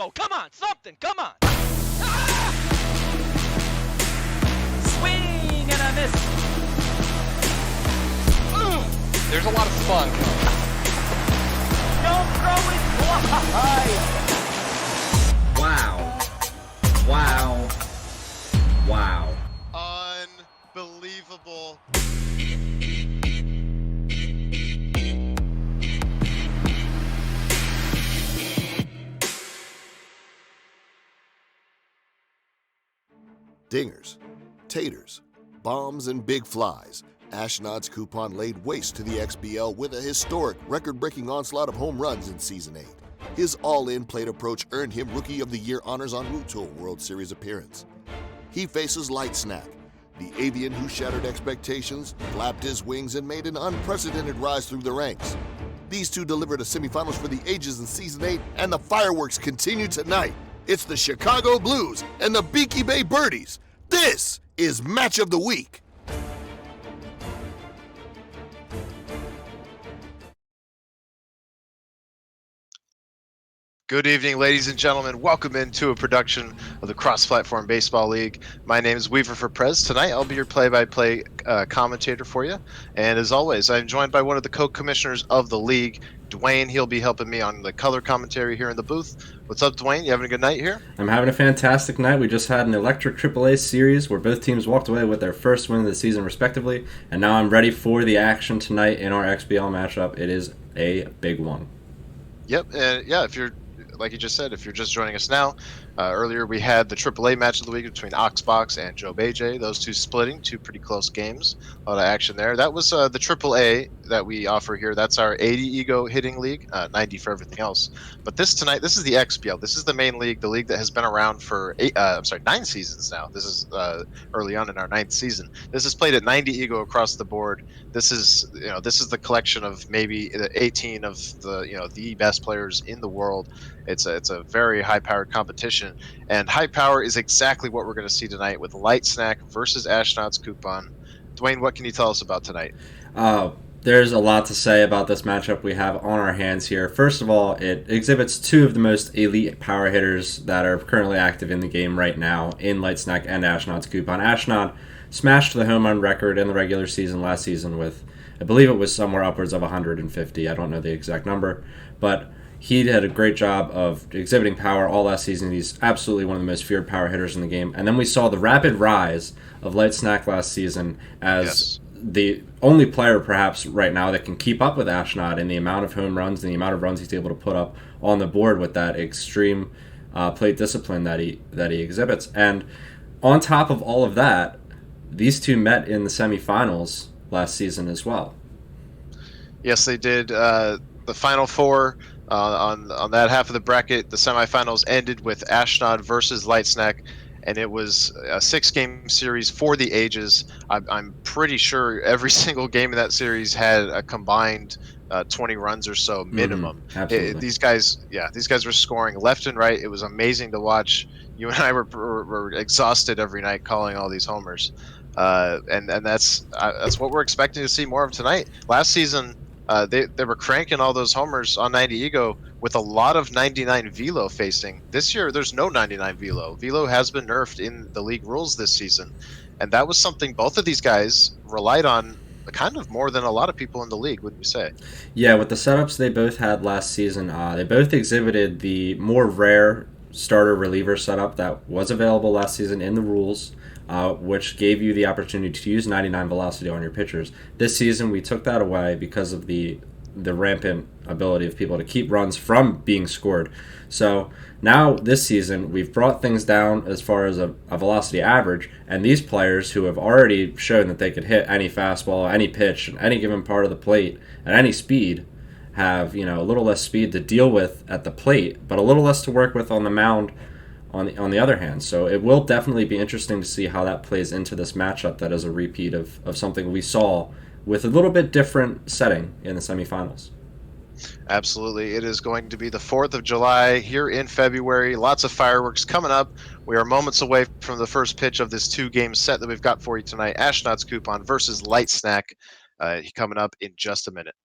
go. Come on, something. Come on. Ah! Swing and a miss. There's a lot of spunk. Don't throw it wide. Wow. Wow. Wow. Unbelievable. Dingers, taters, bombs, and big flies. Ashnod's coupon laid waste to the XBL with a historic, record-breaking onslaught of home runs in Season 8. His all-in plate approach earned him Rookie of the Year honors en route to a World Series appearance. He faces Light Snack, the avian who shattered expectations, flapped his wings, and made an unprecedented rise through the ranks. These two delivered a semifinals for the ages in Season 8, and the fireworks continue tonight. It's the Chicago Blues and the Beaky Bay Birdies. This is Match of the Week. Good evening, ladies and gentlemen. Welcome into a production of the Cross-Platform Baseball League. My name is Weaver for Prez. Tonight, I'll be your play-by-play commentator for you. And as always, I'm joined by one of the co-commissioners of the league, Dwayne. He'll be helping me on the color commentary here in the booth. What's up, Dwayne? You having a good night here? I'm having a fantastic night. We just had an electric AAA series where both teams walked away with their first win of the season respectively. And now I'm ready for the action tonight in our XBL matchup. It is a big one. Yep. And yeah, if you're like you just said, if you're just joining us now, earlier we had the AAA match of the week between Oxbox and Joe Beje. Those two splitting, two pretty close games. A lot of action there. That was the AAA that we offer here. That's our 80 ego hitting league, 90 for everything else. But this is the XBL. This is the main league, the league that has been around for 9 seasons now. This is early on in our 9th season. This is played at 90 ego across the board. This is the collection of maybe 18 of the best players in the world. It's a very high-powered competition, and high power is exactly what we're going to see tonight with Light Snack versus Ashnod's Coupon. Dwayne, what can you tell us about tonight? There's a lot to say about this matchup we have on our hands here. First of all, it exhibits two of the most elite power hitters that are currently active in the game right now in Light Snack and Ashnod's Coupon. Ashnod smashed the home run record in the regular season last season with, I believe it was somewhere upwards of 150. I don't know the exact number, but he did a great job of exhibiting power all last season. He's absolutely one of the most feared power hitters in the game. And then we saw the rapid rise of Light Snack last season as the only player perhaps right now that can keep up with Ashnod in the amount of home runs and the amount of runs he's able to put up on the board with that extreme plate discipline that he exhibits. And on top of all of that, these two met in the semifinals last season as well. Yes, they did. The Final Four on that half of the bracket, the semifinals ended with Ashnod versus Light Snack, and it was a 6-game series for the ages. I'm pretty sure every single game of that series had a combined 20 runs or so minimum. These guys were scoring left and right. It was amazing to watch. You and I were exhausted every night calling all these homers, and that's what we're expecting to see more of tonight. Last season, they were cranking all those homers on 90 ego with a lot of 99 velo facing. This year, there's no 99 velo. Velo has been nerfed in the league rules this season, and that was something both of these guys relied on kind of more than a lot of people in the league, wouldn't you say? Yeah, with the setups they both had last season, they both exhibited the more rare starter reliever setup that was available last season in the rules, which gave you the opportunity to use 99 velocity on your pitchers. This season, we took that away because of the rampant ability of people to keep runs from being scored. So now this season, we've brought things down as far as a velocity average, and these players who have already shown that they could hit any fastball, any pitch, any given part of the plate at any speed have a little less speed to deal with at the plate, but a little less to work with on the mound on the other hand. So it will definitely be interesting to see how that plays into this matchup that is a repeat of something we saw with a little bit different setting in the semifinals. Absolutely. It is going to be the 4th of July here in February. Lots of fireworks coming up. We are moments away from the first pitch of this 2-game set that we've got for you tonight. Ashnod's Coupon versus Light Snack coming up in just a minute.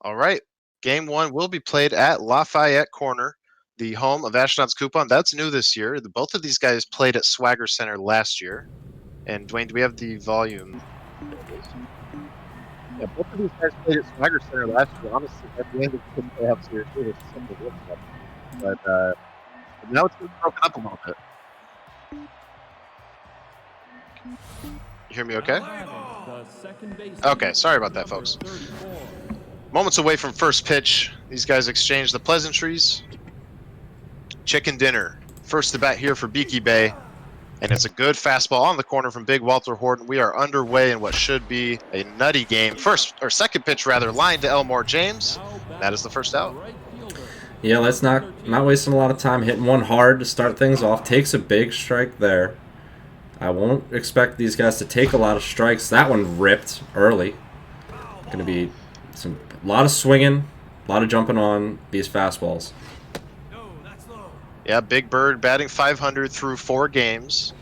All right. Game 1 will be played at Lafayette Corner, the home of Ashnod's Coupon. That's new this year. Both of these guys played at Swagger Center last year. And Dwayne, do we have the volume? Yeah, both of these guys played at Swagger Center last year. Honestly, at the end, it couldn't play how seriously this simple looks like. But now it's been broken up a little bit. You hear me okay? Okay, sorry about that, folks. Moments away from first pitch, these guys exchange the pleasantries. Chicken dinner. First to bat here for Beaky Bay. And it's a good fastball on the corner from Big Walter Horton. We are underway in what should be a nutty game. Second pitch rather, line to Elmore James. That is the first out. Yeah, let's not wasting a lot of time hitting one hard to start things off. Takes a big strike there. I won't expect these guys to take a lot of strikes. That one ripped early. Going to be a lot of swinging, a lot of jumping on these fastballs. Yeah, Big Bird batting .500 through 4 games.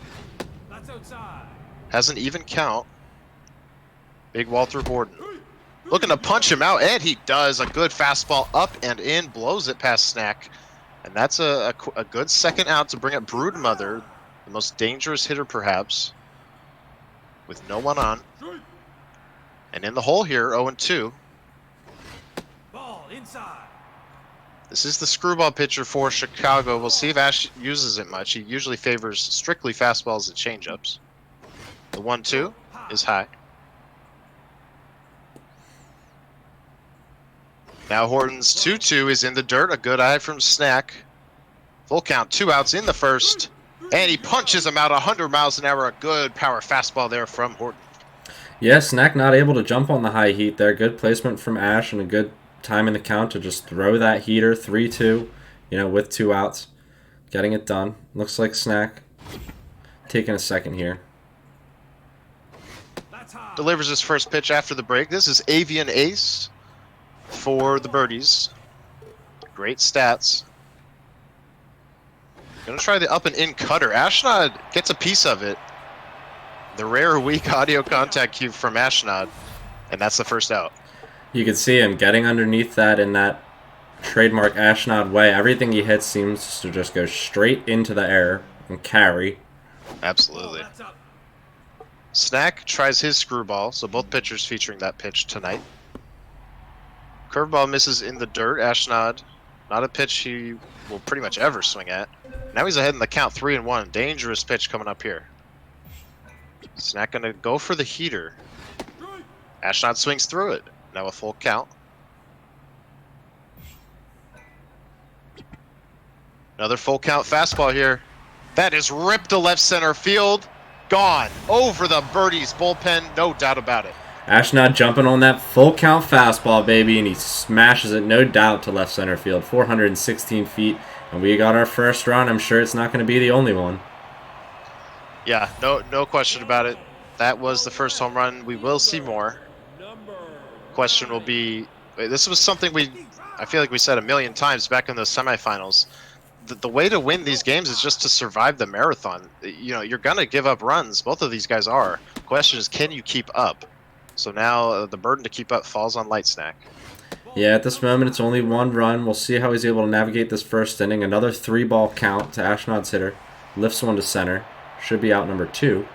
Has an even count. Big Walter Horton looking to punch him out, and he does. A good fastball up and in, blows it past Snack. And that's a good second out to bring up Broodmother, the most dangerous hitter perhaps, with no one on. And in the hole here, 0-2. Ball inside. This is the screwball pitcher for Chicago. We'll see if Ash uses it much. He usually favors strictly fastballs and changeups. The 1-2 is high. Now Horton's 2-2 is in the dirt. A good eye from Snack. Full count, 2 outs in the first. And he punches him out 100 miles an hour. A good power fastball there from Horton. Yeah, Snack not able to jump on the high heat there. Good placement from Ash and a good time in the count to just throw that heater 3-2, with 2 outs. Getting it done. Looks like Snack taking a second here. Delivers his first pitch after the break. This is Avian Ace for the Birdies. Great stats. Gonna try the up and in cutter. Ashnod gets a piece of it. The rare weak audio contact cue from Ashnod, and that's the first out. You can see him getting underneath that in that trademark Ashnod way. Everything he hits seems to just go straight into the air and carry. Absolutely. Snack tries his screwball, so both pitchers featuring that pitch tonight. Curveball misses in the dirt. Ashnod, not a pitch he will pretty much ever swing at. Now he's ahead in the count, 3-1. Dangerous pitch coming up here. Snack gonna go for the heater. Ashnod swings through it. Now a full count. Another full count fastball here. That is ripped to left center field. Gone. Over the Birdies bullpen, no doubt about it. Ashnod jumping on that full count fastball, baby, and he smashes it, no doubt, to left center field. 416 feet, and we got our first run. I'm sure it's not going to be the only one. Yeah, no question about it. That was the first home run. We will see more. Question will be, this was something I feel like we said a million times back in those semifinals. The way to win these games is just to survive the marathon. You're going to give up runs. Both of these guys are. Question is, can you keep up? So now the burden to keep up falls on Light Snack. Yeah, at this moment it's only 1 run. We'll see how he's able to navigate this first inning. Another 3-ball count to Ashnod's hitter. Lifts one to center. Should be out number 2.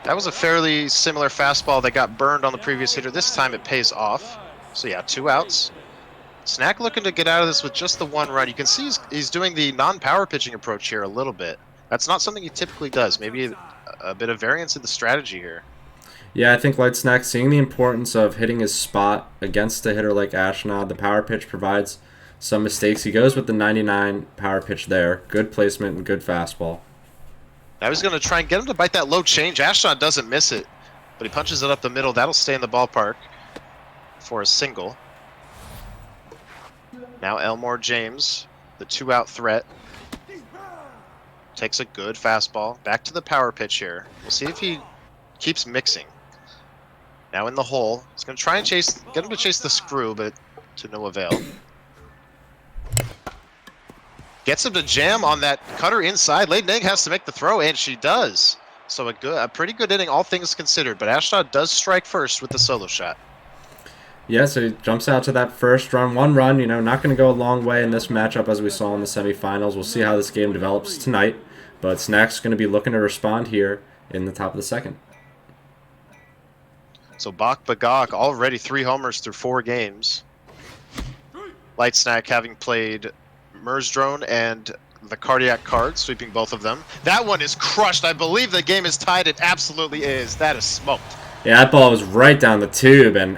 That was a fairly similar fastball that got burned on the previous hitter. This time it pays off. So yeah, 2 outs. Snack looking to get out of this with just the 1 run. You can see he's doing the non-power pitching approach here a little bit. That's not something he typically does. Maybe a bit of variance in the strategy here. Yeah, I think Light Snack seeing the importance of hitting his spot against a hitter like Ashnod. The power pitch provides some mistakes. He goes with the 99 power pitch there. Good placement and good fastball. Now he's going to try and get him to bite that low change. Ashnod doesn't miss it, but he punches it up the middle. That'll stay in the ballpark for a single. Now Elmore James, the 2-out threat, takes a good fastball. Back to the power pitch here. We'll see if he keeps mixing. Now in the hole. He's going to try and get him to chase the screw, but to no avail. Gets him to jam on that cutter inside. Lei Ning has to make the throw, and she does. So a pretty good inning, all things considered. But Ashnod does strike first with the solo shot. Yeah, so he jumps out to that first run. One run, not going to go a long way in this matchup as we saw in the semifinals. We'll see how this game develops tonight. But Snack's going to be looking to respond here in the top of the second. So Bach Bagok already 3 homers through 4 games. Light Snack having played Drone and the Cardiac Card, sweeping both of them. That one is crushed. I believe the game is tied. It absolutely is. That is smoked. Yeah, that ball was right down the tube, and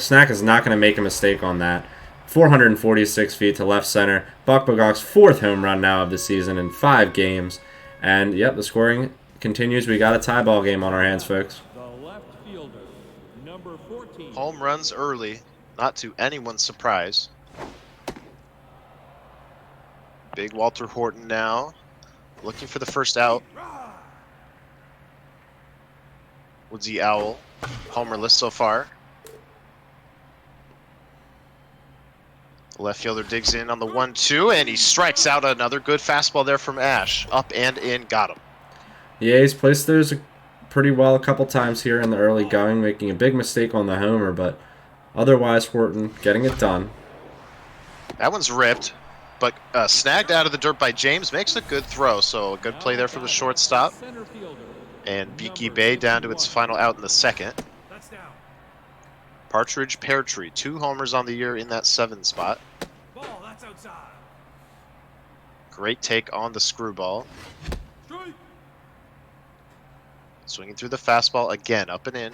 Snack is not going to make a mistake on that. 446 feet to left center. Bach Bagok's 4th home run now of the season in 5 games. And, yep, the scoring continues. We got a tie ball game on our hands, folks. The left fielder, number 14. Home runs early, not to anyone's surprise. Big Walter Horton now, looking for the first out. Woodsy Owl, homerless so far. The left fielder digs in on the 1-2, and he strikes out another good fastball there from Ash. Up and in, got him. Yeah, he's placed those pretty well a couple times here in the early going, making a big mistake on the homer, but otherwise Horton getting it done. That one's ripped, but snagged out of the dirt by James. Makes a good throw, so a good play there from the shortstop. And Beaky Bay down to its final out in the second. Partridge Pear Tree, 2 homers on the year in that 7 spot. Ball, that's outside. Great take on the screwball. Swinging through the fastball again, up and in.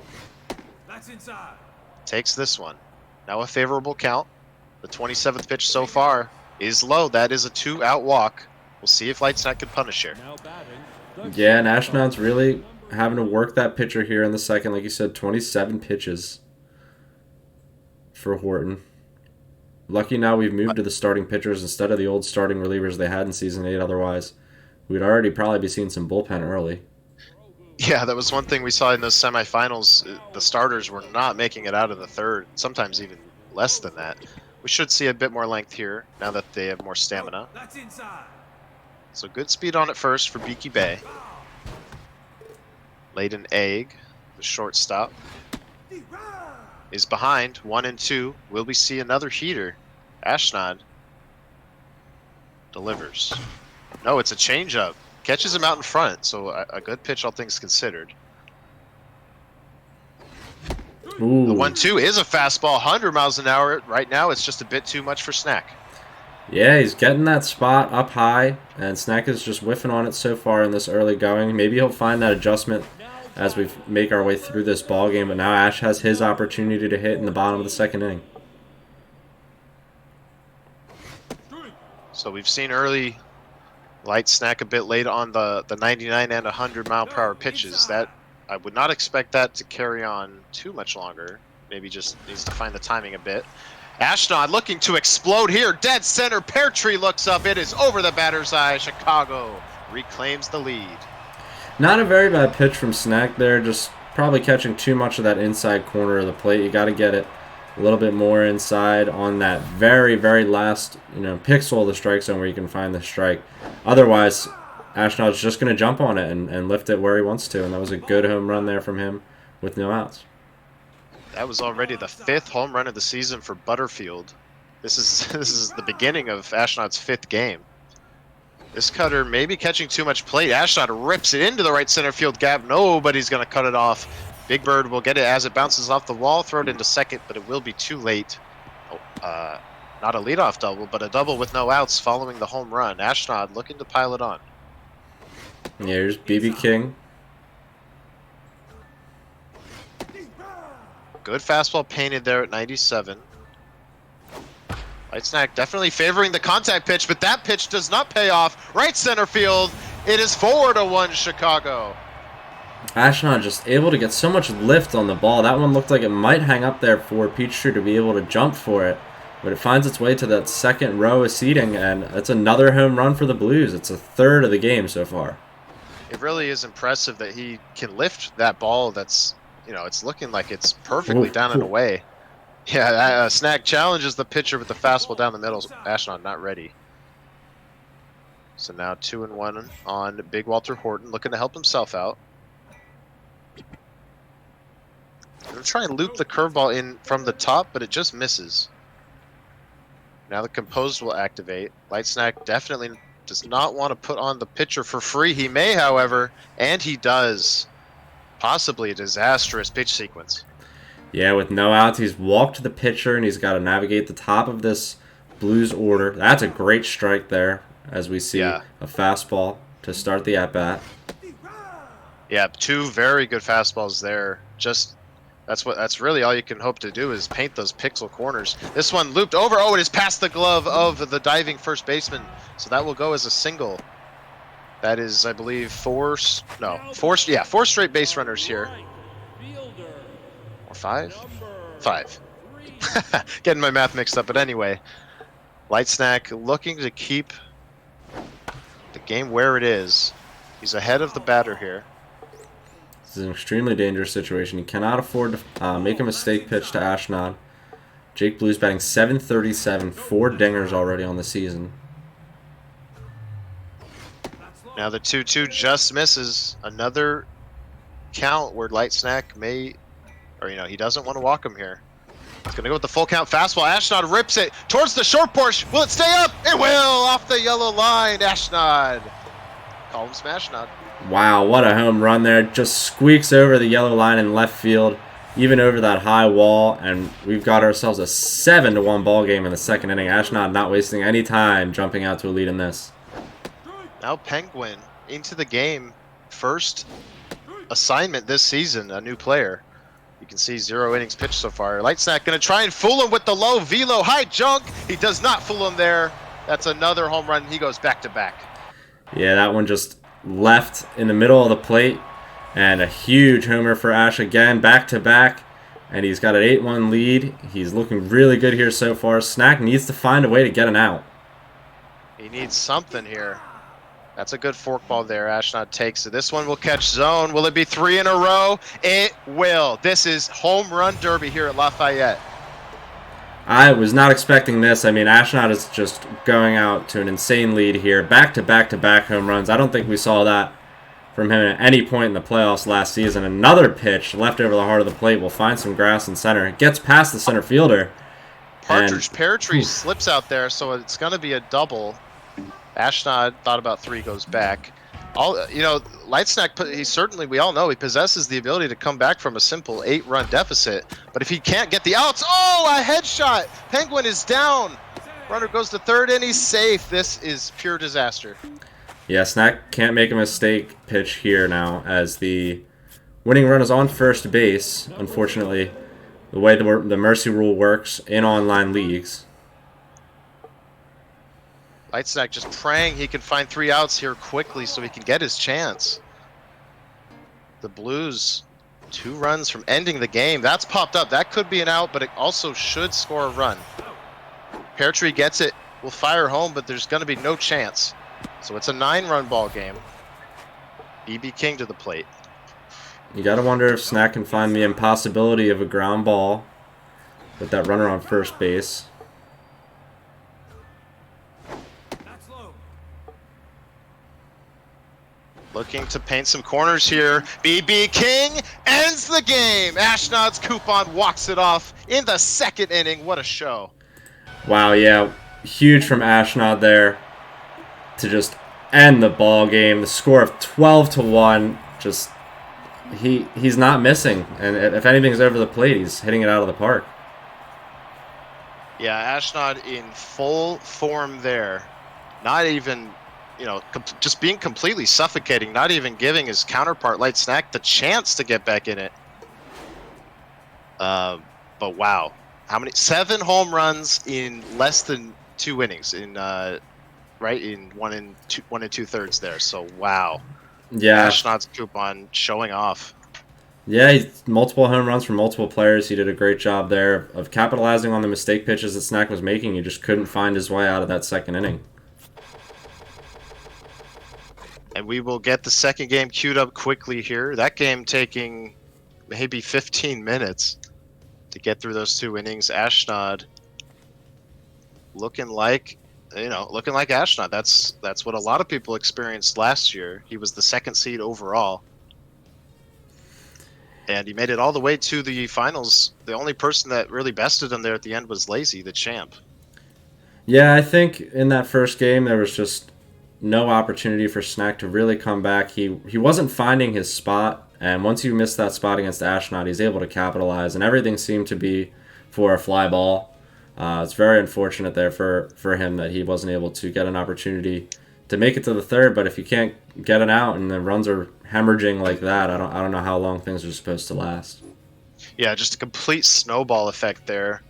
That's inside. Takes this one. Now a favorable count. The 27th pitch so far is low. That is a 2-out walk. We'll see if Light Snack can punish here. Now batting. Yeah, and Ashnod's really having to work that pitcher here in the second. Like you said, 27 pitches for Horton. Lucky now we've moved to the starting pitchers instead of the old starting relievers they had in Season 8. Otherwise, we'd already probably be seeing some bullpen early. Yeah, that was one thing we saw in those semifinals. The starters were not making it out of the third, sometimes even less than that. We should see a bit more length here now that they have more stamina. That's inside. So good speed on it first for Beaky Bay. Layden Egg, the shortstop, is behind 1-2. Will we see another heater? Ashnod delivers. No, it's a changeup. Catches him out in front, so a good pitch, all things considered. Ooh. The 1-2 is a fastball, 100 miles an hour. Right now, it's just a bit too much for Snack. Yeah, he's getting that spot up high, and Snack is just whiffing on it so far in this early going. Maybe he'll find that adjustment as we make our way through this ball game, but now Ash has his opportunity to hit in the bottom of the second inning. So we've seen early Light Snack a bit late on the 99 and 100 mile per hour pitches. That I would not expect that to carry on too much longer. Maybe just needs to find the timing a bit. Ashnod looking to explode here. Dead center. Pear Tree looks up. It is over the batter's eye. Chicago reclaims the lead. Not a very bad pitch from Snack there. Just probably catching too much of that inside corner of the plate. You got to get it a little bit more inside on that very, very last pixel of the strike zone where you can find the strike. Otherwise, Ashnod's just going to jump on it and lift it where he wants to. And that was a good home run there from him with no outs. That was already the 5th home run of the season for Butterfield. This is the beginning of Ashnod's 5th game. This cutter maybe catching too much plate. Ashnod rips it into the right center field gap. Nobody's going to cut it off. Big Bird will get it as it bounces off the wall, throw it into second, but it will be too late. Not a leadoff double, but a double with no outs following the home run. Ashnod looking to pile it on. Here's BB King. Good fastball painted there at 97. Light Snack definitely favoring the contact pitch, but that pitch does not pay off. Right center field. It is 4-1 Chicago. Ashnod just able to get so much lift on the ball. That one looked like it might hang up there for Peachtree to be able to jump for it. But it finds its way to that second row of seating, and it's another home run for the Blues. It's a 3rd of the game so far. It really is impressive that he can lift that ball that's, it's looking like it's perfectly down and away. Yeah, Snack challenges the pitcher with the fastball down the middle. Ashnod not ready. So now 2-1 on Big Walter Horton, looking to help himself out. try and loop the curveball in from the top, but it just misses. Now the composed will activate. Light Snack definitely does not want to put on the pitcher for free. He may, however, and he does. Possibly a disastrous pitch sequence. Yeah, with no outs, he's walked to the pitcher, and he's got to navigate the top of this Blues order. That's a great strike there, as we see a fastball to start the at-bat. Yeah, 2 very good fastballs there. Just that's really all you can hope to do is paint those pixel corners. This one looped over. Oh, it is past the glove of the diving first baseman. So that will go as a single. That is, I believe, 4 straight base runners here. Or 5? 5. Getting my math mixed up, but anyway. Light Snack looking to keep the game where it is. He's ahead of the batter here. This is an extremely dangerous situation. He cannot afford to make a mistake pitch to Ashnod. Jake Blues batting .737, 4 dingers already on the season. Now the 2-2 just misses. Another count where Light Snack may, or he doesn't want to walk him here. He's going to go with the full count fastball. Ashnod rips it towards the short porch. Will it stay up? It will! Off the yellow line. Ashnod. Call him Smash Nod. Wow, what a home run there. Just squeaks over the yellow line in left field, even over that high wall, and we've got ourselves a 7-1 ball game in the second inning. Ashnod not wasting any time jumping out to a lead in this. Now Penguin into the game. First assignment this season, a new player. You can see 0 innings pitched so far. Light Snack going to try and fool him with the low velo high junk. He does not fool him there. That's another home run. He goes back to back. Yeah, that one just left in the middle of the plate, and a huge homer for Ash again, back to back, and he's got an 8-1 lead. He's looking really good here so far. Snack needs to find a way to get an out. He needs something here. That's a good forkball there. Ashnod takes it. This one will catch zone. Will it be 3 in a row? It will. This is home run derby here at Lafayette. I was not expecting this. I mean, Ashnod is just going out to an insane lead here. Back-to-back-to-back home runs. I don't think we saw that from him at any point in the playoffs last season. Another pitch left over the heart of the plate. Will find some grass in center. It gets past the center fielder. Pear slips out there, so it's going to be a double. Ashnod thought about 3, goes back. Light Snack, we all know he possesses the ability to come back from a simple 8-run deficit. But if he can't get the outs, a headshot! Penguin is down. Runner goes to third and he's safe. This is pure disaster. Yeah, Snack can't make a mistake pitch here now, as the winning run is on first base. Unfortunately, the way the mercy rule works in online leagues. Light Snack just praying he can find 3 outs here quickly so he can get his chance. The Blues, 2 runs from ending the game. That's popped up. That could be an out, but it also should score a run. Pear Tree gets it, will fire home, but there's going to be no chance. So it's a 9-run ball game. BB King to the plate. You got to wonder if Snack can find the impossibility of a ground ball with that runner on first base. Looking to paint some corners here. BB King ends the game. Ashnod's coupon walks it off in the second inning. What a show. Wow, yeah. Huge from Ashnod there to just end the ball game. The score of 12-1. Just he's not missing. And if anything's over the plate, he's hitting it out of the park. Yeah, Ashnod in full form there. Not even, just being completely suffocating, not even giving his counterpart Light Snack the chance to get back in it. But wow, how many? 7 home runs in less than 2 innings in 1 and 2/3 there. So wow, yeah, Ashnod's coupon showing off. Yeah, he's multiple home runs from multiple players. He did a great job there of capitalizing on the mistake pitches that Snack was making. He just couldn't find his way out of that second inning. And we will get the second game queued up quickly here. That game taking maybe 15 minutes to get through those 2 innings. Ashnod looking like Ashnod. That's what a lot of people experienced last year. He was the 2nd seed overall. And he made it all the way to the finals. The only person that really bested him there at the end was Lazy, the champ. Yeah, I think in that first game there was just no opportunity for Snack to really come back. He wasn't finding his spot, and once you missed that spot against Ashnod, he's able to capitalize, and everything seemed to be for a fly ball. It's very unfortunate there for him that he wasn't able to get an opportunity to make it to the third. But if you can't get it out and the runs are hemorrhaging like that, I don't know how long things are supposed to last. Yeah, just a complete snowball effect there.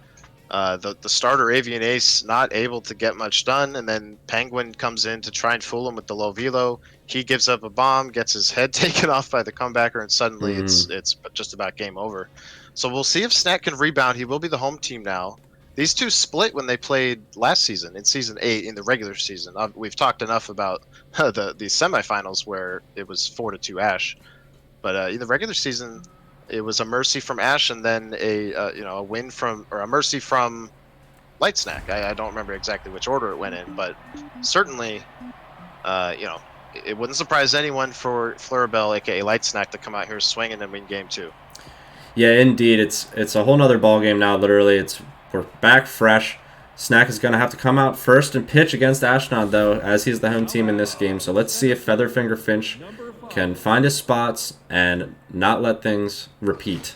The starter Avian Ace not able to get much done, and then Penguin comes in to try and fool him with the low velo. He gives up a bomb, gets his head taken off by the comebacker, and suddenly it's just about game over. So we'll see if Snack can rebound. He will be the home team now. These two split when they played last season, in Season 8, in the regular season. We've talked enough about the semifinals where it was 4-2 Ash. But in the regular season, it was a mercy from Ash and then a win from, or a mercy from Light Snack. I don't remember exactly which order it went in, but certainly, it wouldn't surprise anyone for Flurabelle, aka Light Snack, to come out here swinging and win game 2. Yeah, indeed. It's a whole nother ball game now. Literally, we're back fresh. Snack is going to have to come out first and pitch against Ashnod, though, as he's the home team in this game. So let's see if Featherfinger Finch can find his spots and not let things repeat.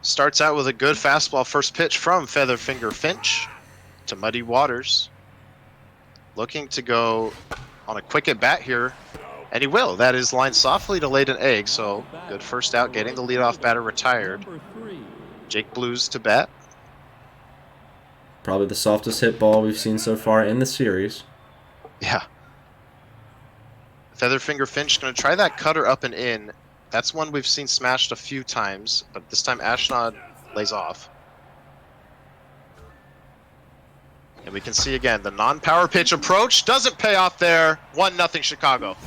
Starts out with a good fastball first pitch from Featherfinger Finch to Muddy Waters. Looking to go on a quick at bat here, and he will. That is lined softly to lay an egg, so good first out, getting the leadoff batter retired. Jake Blues to bat. Probably the softest hit ball we've seen so far in the series. Yeah. Featherfinger Finch going to try that cutter up and in. That's one we've seen smashed a few times, but this time Ashnod lays off. And we can see again the non-power pitch approach doesn't pay off there. 1-0 Chicago.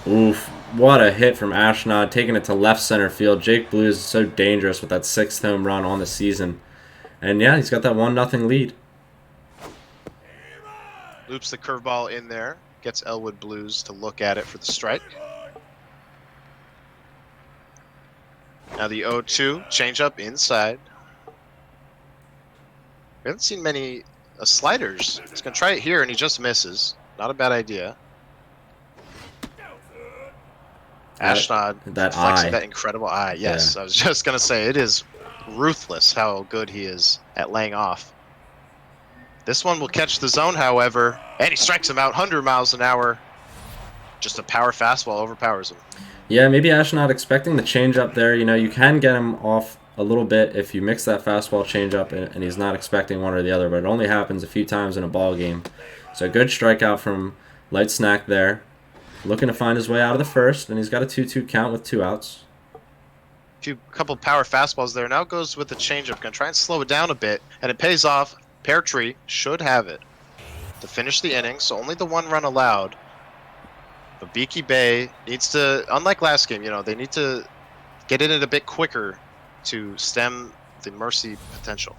Oof, what a hit from Ashnod, taking it to left center field. Jake Blues is so dangerous with that 6th home run on the season. And yeah, he's got that 1-0 lead. Loops the curveball in there. Gets Elwood Blues to look at it for the strike. Now the 0-2 changeup inside. We haven't seen many sliders. He's going to try it here, and he just misses. Not a bad idea. Ashnod that flexing eye. that incredible eye. Yes, Yeah. I was just going to say, it is ruthless how good he is at laying off. This one will catch the zone, however, and he strikes him out 100 miles an hour. Just a power fastball overpowers him. Yeah, maybe Ashnod expecting the changeup there. You know, you can get him off a little bit if you mix that fastball changeup and he's not expecting one or the other, but it only happens a few times in a ball game. So good strikeout from Light Snack there. Looking to find his way out of the first, and he's got a 2-2 count with 2 outs. Couple power fastballs there. Now goes with the changeup. Gonna try and slow it down a bit, and it pays off. Pear Tree should have it to finish the inning, so only the 1 run allowed. But Beaky Bay needs to, unlike last game, they need to get in it a bit quicker to stem the Mercy potential.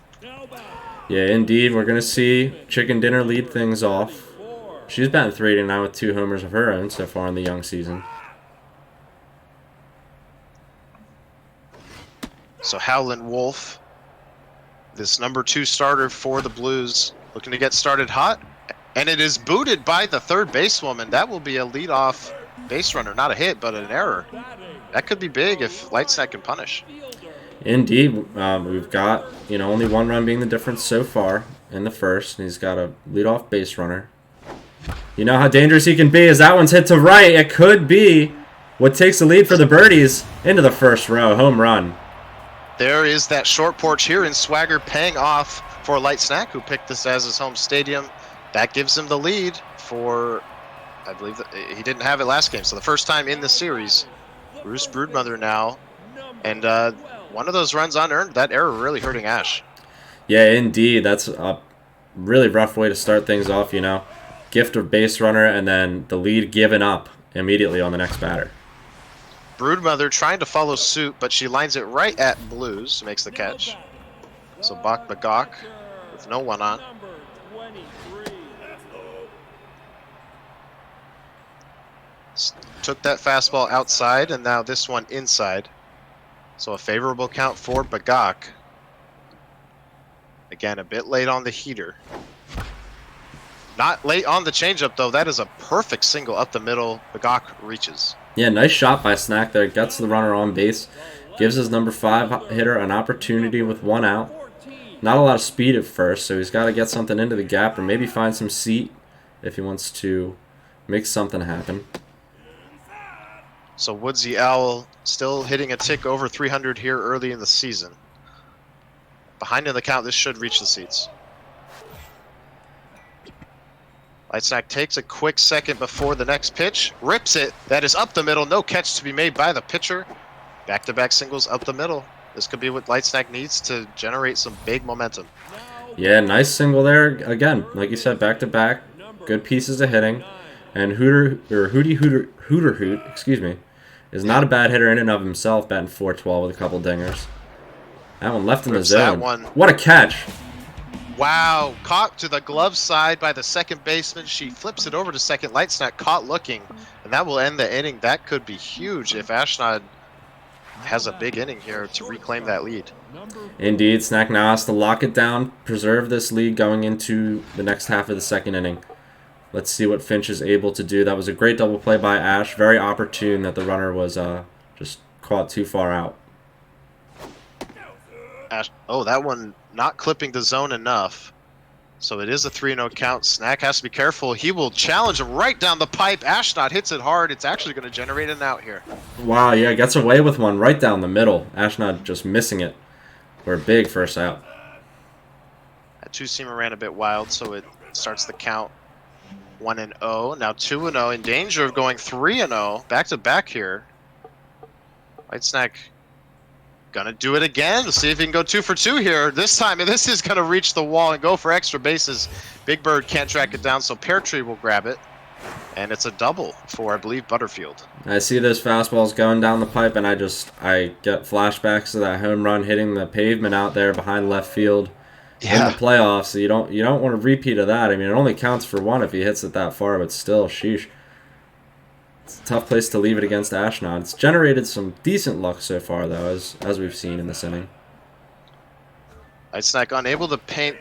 Yeah, indeed. We're going to see Chicken Dinner lead things off. She's batting .389 with 2 homers of her own so far in the young season. So Howlin' Wolf, this number 2 starter for the Blues, looking to get started hot. And it is booted by the third basewoman. That will be a leadoff base runner. Not a hit, but an error. That could be big if Light Snack can punish. Indeed. We've got, only 1 run being the difference so far in the first. And he's got a leadoff base runner. You know how dangerous he can be as that one's hit to right. It could be what takes the lead for the Birdies into the first row. Home run. There is that short porch here in Swagger paying off for Light Snack, who picked this as his home stadium. That gives him the lead for, I believe, he didn't have it last game, so the first time in the series. Bruce Broodmother now, and one of those runs unearned, that error really hurting Ash. Yeah, indeed. That's a really rough way to start things off, Gift of base runner, and then the lead given up immediately on the next batter. Broodmother trying to follow suit, but she lines it right at Blues, makes the catch. So Bach Bagok with no one on. Took that fastball outside, and now this one inside. So a favorable count for Bagak. Again, a bit late on the heater. Not late on the changeup, though. That is a perfect single up the middle. Bagak reaches. Yeah, nice shot by Snack there. Gets the runner on base. Gives his number 5 hitter an opportunity with 1 out. Not a lot of speed at first, so he's got to get something into the gap or maybe find some seat if he wants to make something happen. So Woodsy Owl still hitting a tick over 300 here early in the season. Behind in the count, this should reach the seats. Lightsnack takes a quick second before the next pitch. Rips it. That is up the middle. No catch to be made by the pitcher. Back-to-back singles up the middle. This could be what Lightsnack needs to generate some big momentum. Yeah, nice single there. Again, like you said, back-to-back. Good pieces of hitting. And Hooter Hoot, excuse me, is not a bad hitter in and of himself, batting .412 with a couple dingers. That one left in the zone. What a catch! Wow, caught to the glove side by the second baseman. She flips it over to second. Lightsnack caught looking, and that will end the inning. That could be huge if Ashnod has a big inning here to reclaim that lead. Indeed, Snack now has to lock it down, preserve this lead going into the next half of the second inning. Let's see what Finch is able to do. That was a great double play by Ash. Very opportune that the runner was just caught too far out. Ash, oh, that one not clipping the zone enough. So it is a 3-0 count. Snack has to be careful. He will challenge him right down the pipe. Ashnod hits it hard. It's actually going to generate an out here. Wow, yeah, gets away with one right down the middle. Ashnod just missing it for a big first out. That two-seamer ran a bit wild, so it starts the count 1-0. Now 2-0, in danger of going 3-0. Back-to-back here. Lightsnack gonna do it again. Let's see if he can go 2 for 2 here. This time, and this is gonna reach the wall and go for extra bases. Big Bird can't track it down, so Pear Tree will grab it. And it's a double for, I believe, Butterfield. I see those fastballs going down the pipe, and I get flashbacks of that home run hitting the pavement out there behind left field in the playoffs. So you don't want a repeat of that. I mean, it only counts for 1 if he hits it that far, but still, sheesh. It's a tough place to leave it against Ashnod. It's generated some decent luck so far, though, as we've seen in this inning. Lightsnack unable to paint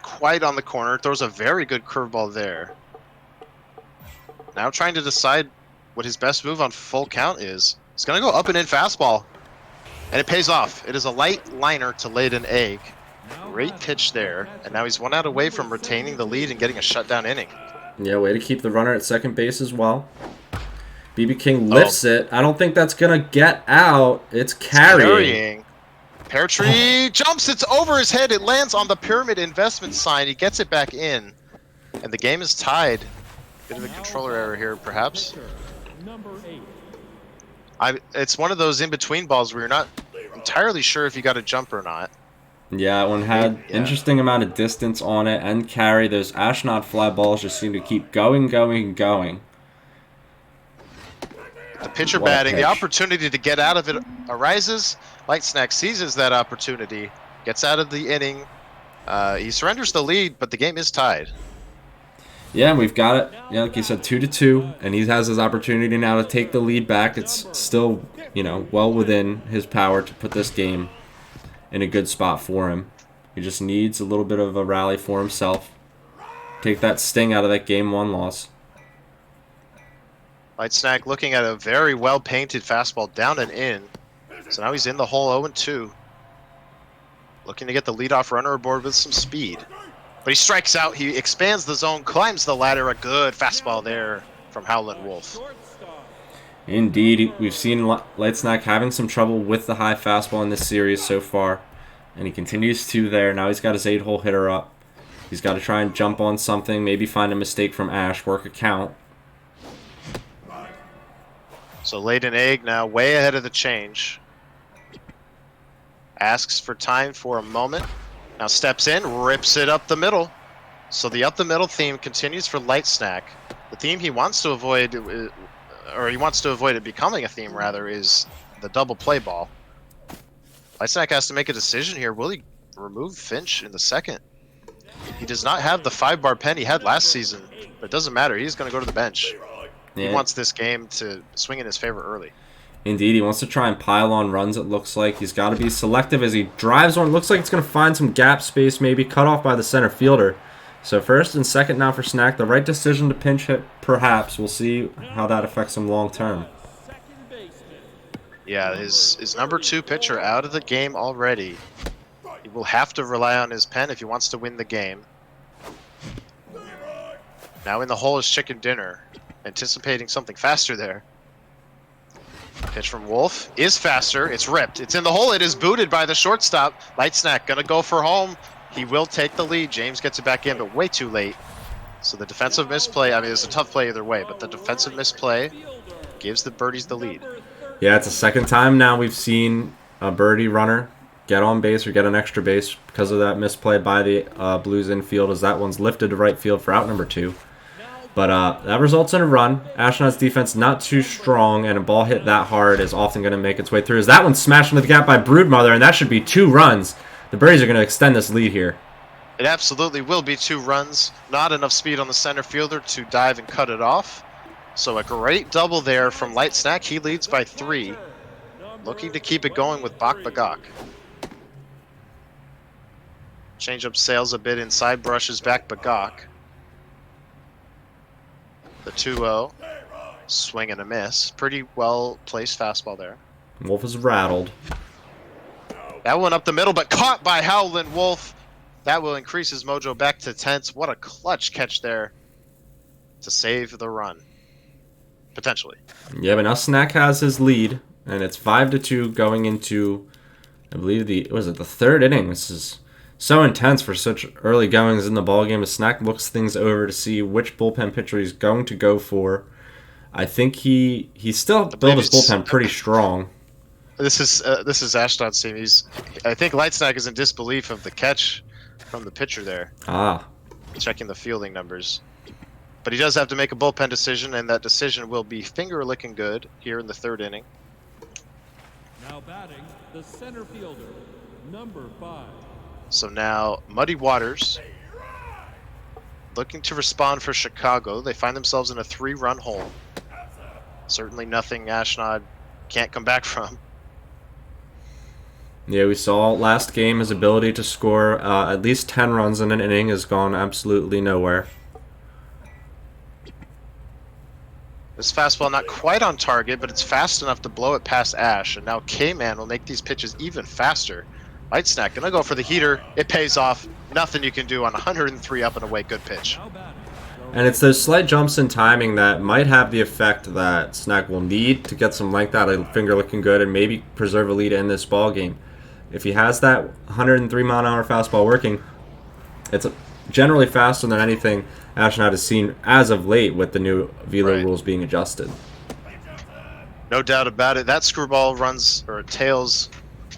quite on the corner. Throws a very good curveball there. Now trying to decide what his best move on full count is. He's going to go up and in fastball. And it pays off. It is a light liner to lay an egg. Great pitch there. And now he's 1 out away from retaining the lead and getting a shutdown inning. Yeah, way to keep the runner at second base as well. BB King lifts it. I don't think that's going to get out. It's carrying. Pear Tree jumps. It's over his head. It lands on the Pyramid Investment sign. He gets it back in. And the game is tied. Bit of a controller error here, perhaps. It's one of those in-between balls where you're not entirely sure if you got a jump or not. Yeah, one had interesting amount of distance on it and carry. Those Ashnod fly balls just seem to keep going. The pitcher batting, the opportunity to get out of it arises. Lightsnack seizes that opportunity, gets out of the inning. He surrenders the lead, but the game is tied. Yeah, we've got it. Yeah, like you said, 2-2, and he has his opportunity now to take the lead back. It's still, well within his power to put this game in a good spot for him. He just needs a little bit of a rally for himself. Take that sting out of that Game 1 loss. Lightsnack looking at a very well-painted fastball down and in. So now he's in the hole 0-2. Looking to get the leadoff runner aboard with some speed. But he strikes out. He expands the zone, climbs the ladder. A good fastball there from Howlin' Wolf. Indeed, we've seen Lightsnack having some trouble with the high fastball in this series so far. And he continues to there. Now he's got his 8-hole hitter up. He's got to try and jump on something, maybe find a mistake from Ash, work a count. So laid an egg now, way ahead of the change. Asks for time for a moment. Now steps in, rips it up the middle. So the up the middle theme continues for Lightsnack. The theme he wants to avoid, or he wants to avoid it becoming a theme rather, is the double play ball. Lightsnack has to make a decision here. Will he remove Finch in the second? He does not have the 5-bar pen he had last season, but it doesn't matter. He's going to go to the bench. Yeah. He wants this game to swing in his favor early. Indeed, he wants to try and pile on runs, it looks like. He's got to be selective as he drives on. Looks like it's going to find some gap space, maybe cut off by the center fielder. So first and second now for Snack. The right decision to pinch hit, perhaps. We'll see how that affects him long term. Yeah, his number 2 pitcher out of the game already. He will have to rely on his pen if he wants to win the game. Now in the hole is Chicken Dinner, anticipating something faster there. Pitch from Wolf is faster. It's ripped. It's in the hole. It is booted by the shortstop. Light Snack gonna go for home. He will take the lead. James gets it back in, but way too late. So the defensive misplay, I mean, it's a tough play either way, but the defensive misplay gives the Birdies the lead. Yeah, it's the second time now we've seen a birdie runner get on base or get an extra base because of that misplay by the Blues infield, as that one's lifted to right field for out number 2. But that results in a run. Ashnod's defense not too strong, and a ball hit that hard is often going to make its way through. As that one's smashed into the gap by Broodmother, and that should be 2 runs. The Birdies are going to extend this lead here. It absolutely will be 2 runs. Not enough speed on the center fielder to dive and cut it off. So a great double there from Light Snack. He leads by 3. Looking to keep it going with Bak Bagak. Changeup sails a bit inside, brushes back Bagak. The 2-0. Swing and a miss. Pretty well placed fastball there. Wolf is rattled. That one up the middle, but caught by Howlin' Wolf. That will increase his mojo back to 10th. What a clutch catch there to save the run. Potentially. Yeah, but now Snack has his lead, and it's 5-2 going into, I believe, the 3rd inning. This is so intense for such early goings in the ballgame as Snack looks things over to see which bullpen pitcher he's going to go for. I think he still built his bullpen pretty strong. This is Ashnod's team. I think Light Snack is in disbelief of the catch from the pitcher there. Checking the fielding numbers. But he does have to make a bullpen decision, and that decision will be finger-licking good here in the 3rd inning. Now batting, the center fielder, number 5. So now Muddy Waters looking to respond for Chicago. They find themselves in a 3-run hole. Certainly nothing Ashnod can't come back from. Yeah, we saw last game his ability to score at least 10 runs in an inning has gone absolutely nowhere. This fastball not quite on target, but it's fast enough to blow it past Ash. And now K-Man will make these pitches even faster. Light Snack gonna go for the heater. It pays off. Nothing you can do on 103 up and away. Good pitch. And it's those slight jumps in timing that might have the effect that Snack will need to get some length out of finger looking good and maybe preserve a lead in this ball game. If he has that 103-mile-an-hour fastball working, it's generally faster than anything Ashnod has seen as of late with the new velo rules being adjusted. No doubt about it. That screwball runs or tails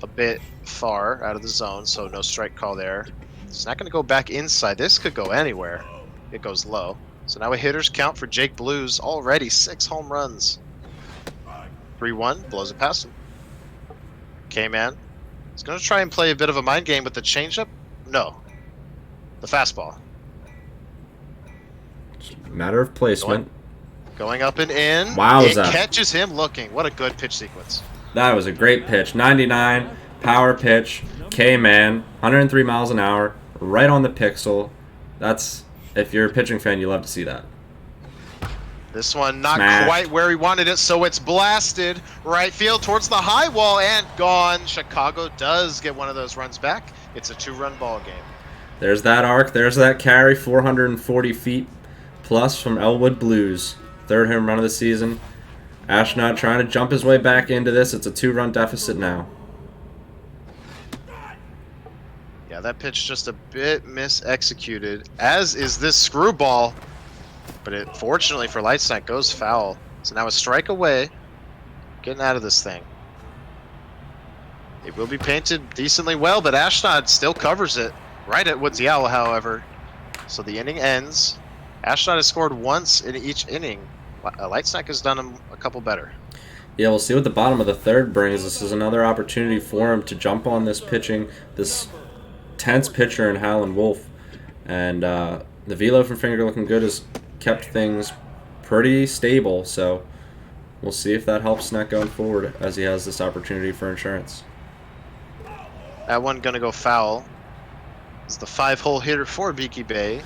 a bit far out of the zone, so no strike call there. It's not going to go back inside. This could go anywhere. It goes low. So now a hitter's count for Jake Blues. Already 6 home runs. 3-1, blows it past him. K-Man. He's going to try and play a bit of a mind game with the changeup. No. The fastball. Matter of placement. Going up and in. Wowza. It catches him looking. What a good pitch sequence. That was a great pitch. 99, power pitch, K-Man, 103 miles an hour, right on the pixel. That's, if you're a pitching fan, you love to see that. This one not Smash. quite where he wanted it, so it's blasted right field towards the high wall and gone. Chicago does get one of those runs back. It's a 2-run ball game. There's that arc. There's that carry, 440 feet plus from Elwood Blues. 3rd home run of the season. Ashnod trying to jump his way back into this. It's a 2-run deficit now. Yeah, that pitch just a bit mis-executed, as is this screwball. But it, fortunately for Light Snack, goes foul. So now a strike away. Getting out of this thing. It will be painted decently well, but Ashnod still covers it. Right at Woodsy Owl, however. So the inning ends. Ashnod has scored once in each inning. Light Snack has done him a couple better. Yeah, we'll see what the bottom of the 3rd brings. This is another opportunity for him to jump on this pitching, this tense pitcher in Howlin' Wolf. And the velo from Finger looking good has kept things pretty stable. So we'll see if that helps Snack going forward as he has this opportunity for insurance. That one gonna go foul. It's the 5-hole hitter for Beaky Bay.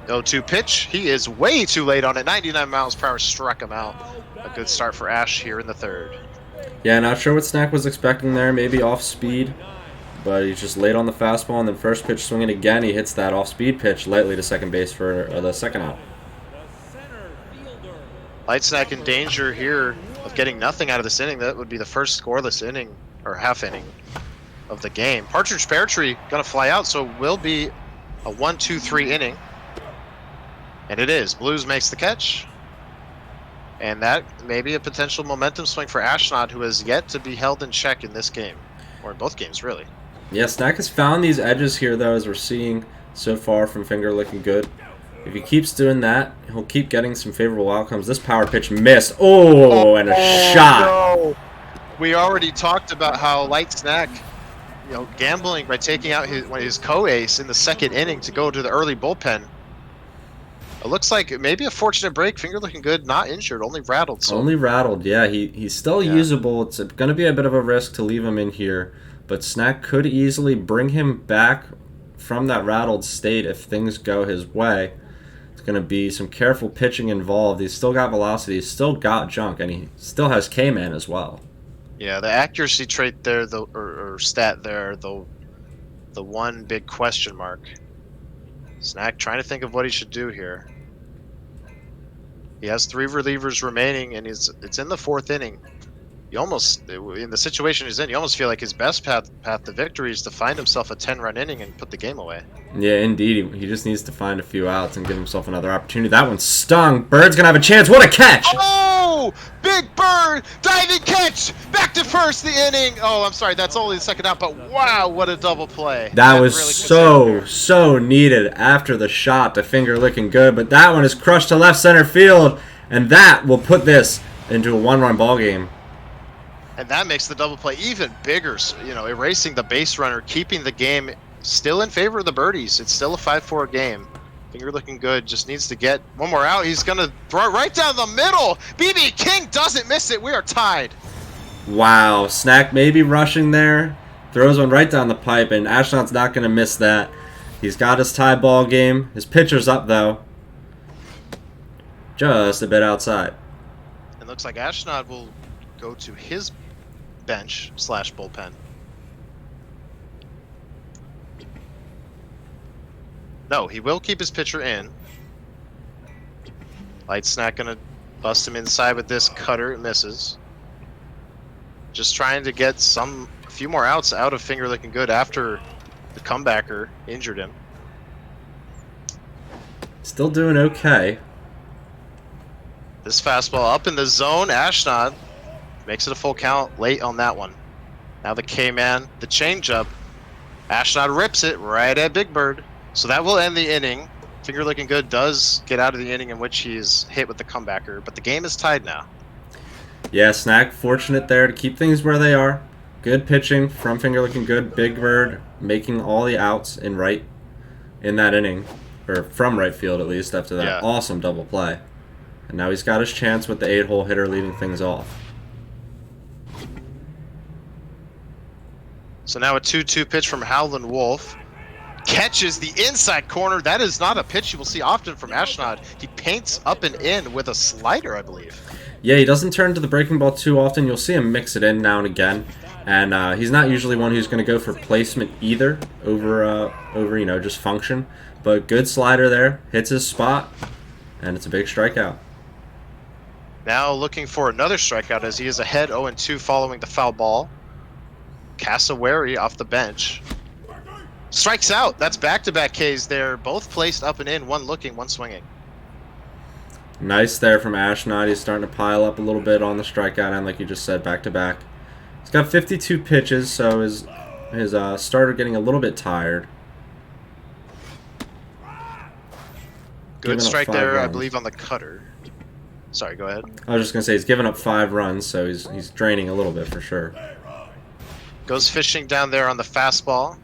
0-2 pitch. He is way too late on it. 99 miles per hour struck him out. A good start for Ash here in the third. Yeah, not sure what Snack was expecting there. Maybe off speed, but he's just late on the fastball, and then first pitch swinging again. He hits that off speed pitch lightly to second base for the second out. Light Snack in danger here of getting nothing out of this inning. That would be the first scoreless inning or half inning of the game. Partridge Pear Tree gonna fly out, so it will be a 1-2-3 inning. And it is. Blues makes the catch. And that may be a potential momentum swing for Ashnod, who has yet to be held in check in this game. Or in both games, really. Yeah, Snack has found these edges here, though, as we're seeing so far from Finger looking good. If he keeps doing that, he'll keep getting some favorable outcomes. This power pitch missed. Oh, and a shot. No. We already talked about how Light Snack, gambling by taking out his co-ace in the second inning to go to the early bullpen. It looks like maybe a fortunate break. Finger looking good, not injured, only rattled. So. Only rattled, yeah. He's still usable. It's going to be a bit of a risk to leave him in here, but Snack could easily bring him back from that rattled state if things go his way. It's going to be some careful pitching involved. He's still got velocity, he's still got junk, and he still has K-Man as well. Yeah, the accuracy trait there, or stat there, the one big question mark. Snack trying to think of what he should do here. He has 3 relievers remaining, and it's in the 4th inning. You almost, in the situation he's in, you almost feel like his best path to victory is to find himself a 10-run inning and put the game away. Yeah, indeed. He just needs to find a few outs and give himself another opportunity. That one stung. Bird's going to have a chance. What a catch! Oh! Big Bird! Diving catch! Back to first the inning! Oh, I'm sorry. That's only the second out, but wow, what a double play. That was really so needed after the shot to Finger looking good, but that one is crushed to left center field, and that will put this into a 1-run ball game. And that makes the double play even bigger, erasing the base runner, keeping the game still in favor of the Birdies. It's still a 5-4 game. Finger looking good, just needs to get one more out. He's going to throw it right down the middle. BB King doesn't miss it. We are tied. Wow, Snack maybe rushing there. Throws one right down the pipe, and Ashnod's not going to miss that. He's got his tie ball game. His pitcher's up, though. Just a bit outside. It looks like Ashnod will go to his bench / bullpen. No, he will keep his pitcher in. Light Snack gonna bust him inside with this cutter. It misses. Just trying to get a few more outs out of Finger looking good after the comebacker injured him. Still doing okay. This fastball up in the zone. Ashnod makes it a full count late on that one. Now the K-Man, the changeup. Ashnod rips it right at Big Bird. So that will end the inning. Finger looking good does get out of the inning in which he's hit with the comebacker, but the game is tied now. Yeah, Snack fortunate there to keep things where they are. Good pitching from Finger looking good. Big Bird making all the outs in that inning, or from right field at least after that awesome double play. And now he's got his chance with the 8-hole hitter leading things off. So now a 2-2 pitch from Howlin' Wolf. Catches the inside corner. That is not a pitch you will see often from Ashnod. He paints up and in with a slider, I believe. Yeah, he doesn't turn to the breaking ball too often. You'll see him mix it in now and again. And he's not usually one who's going to go for placement either over just function. But good slider there. Hits his spot. And it's a big strikeout. Now looking for another strikeout as he is ahead 0-2 following the foul ball. Cassawary off the bench. Strikes out. That's back-to-back Ks there. Both placed up and in. One looking, one swinging. Nice there from Ashnod. He's starting to pile up a little bit on the strikeout end, like you just said, back-to-back. He's got 52 pitches, so his starter getting a little bit tired. Good strike there, I believe, on the cutter. Sorry, go ahead. I was just going to say he's given up 5 runs, so he's draining a little bit for sure. Goes fishing down there on the fastball.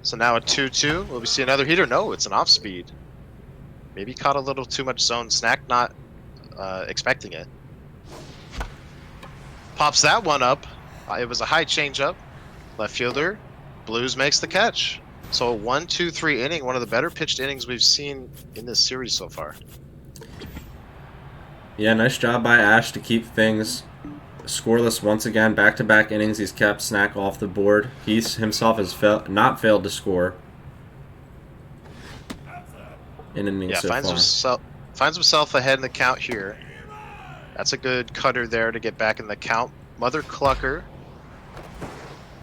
So now a 2-2. Will we see another heater? No, it's an off-speed. Maybe caught a little too much zone. Snack not expecting it. Pops that one up. It was a high changeup. Left fielder. Blues makes the catch. So a 1-2-3 inning, one of the better pitched innings we've seen in this series so far. Yeah, nice job by Ash to keep things scoreless once again. Back-to-back innings, he's kept Snack off the board. He himself has not failed to score in an inning so far. Finds himself ahead in the count here. That's a good cutter there to get back in the count. Mother Clucker,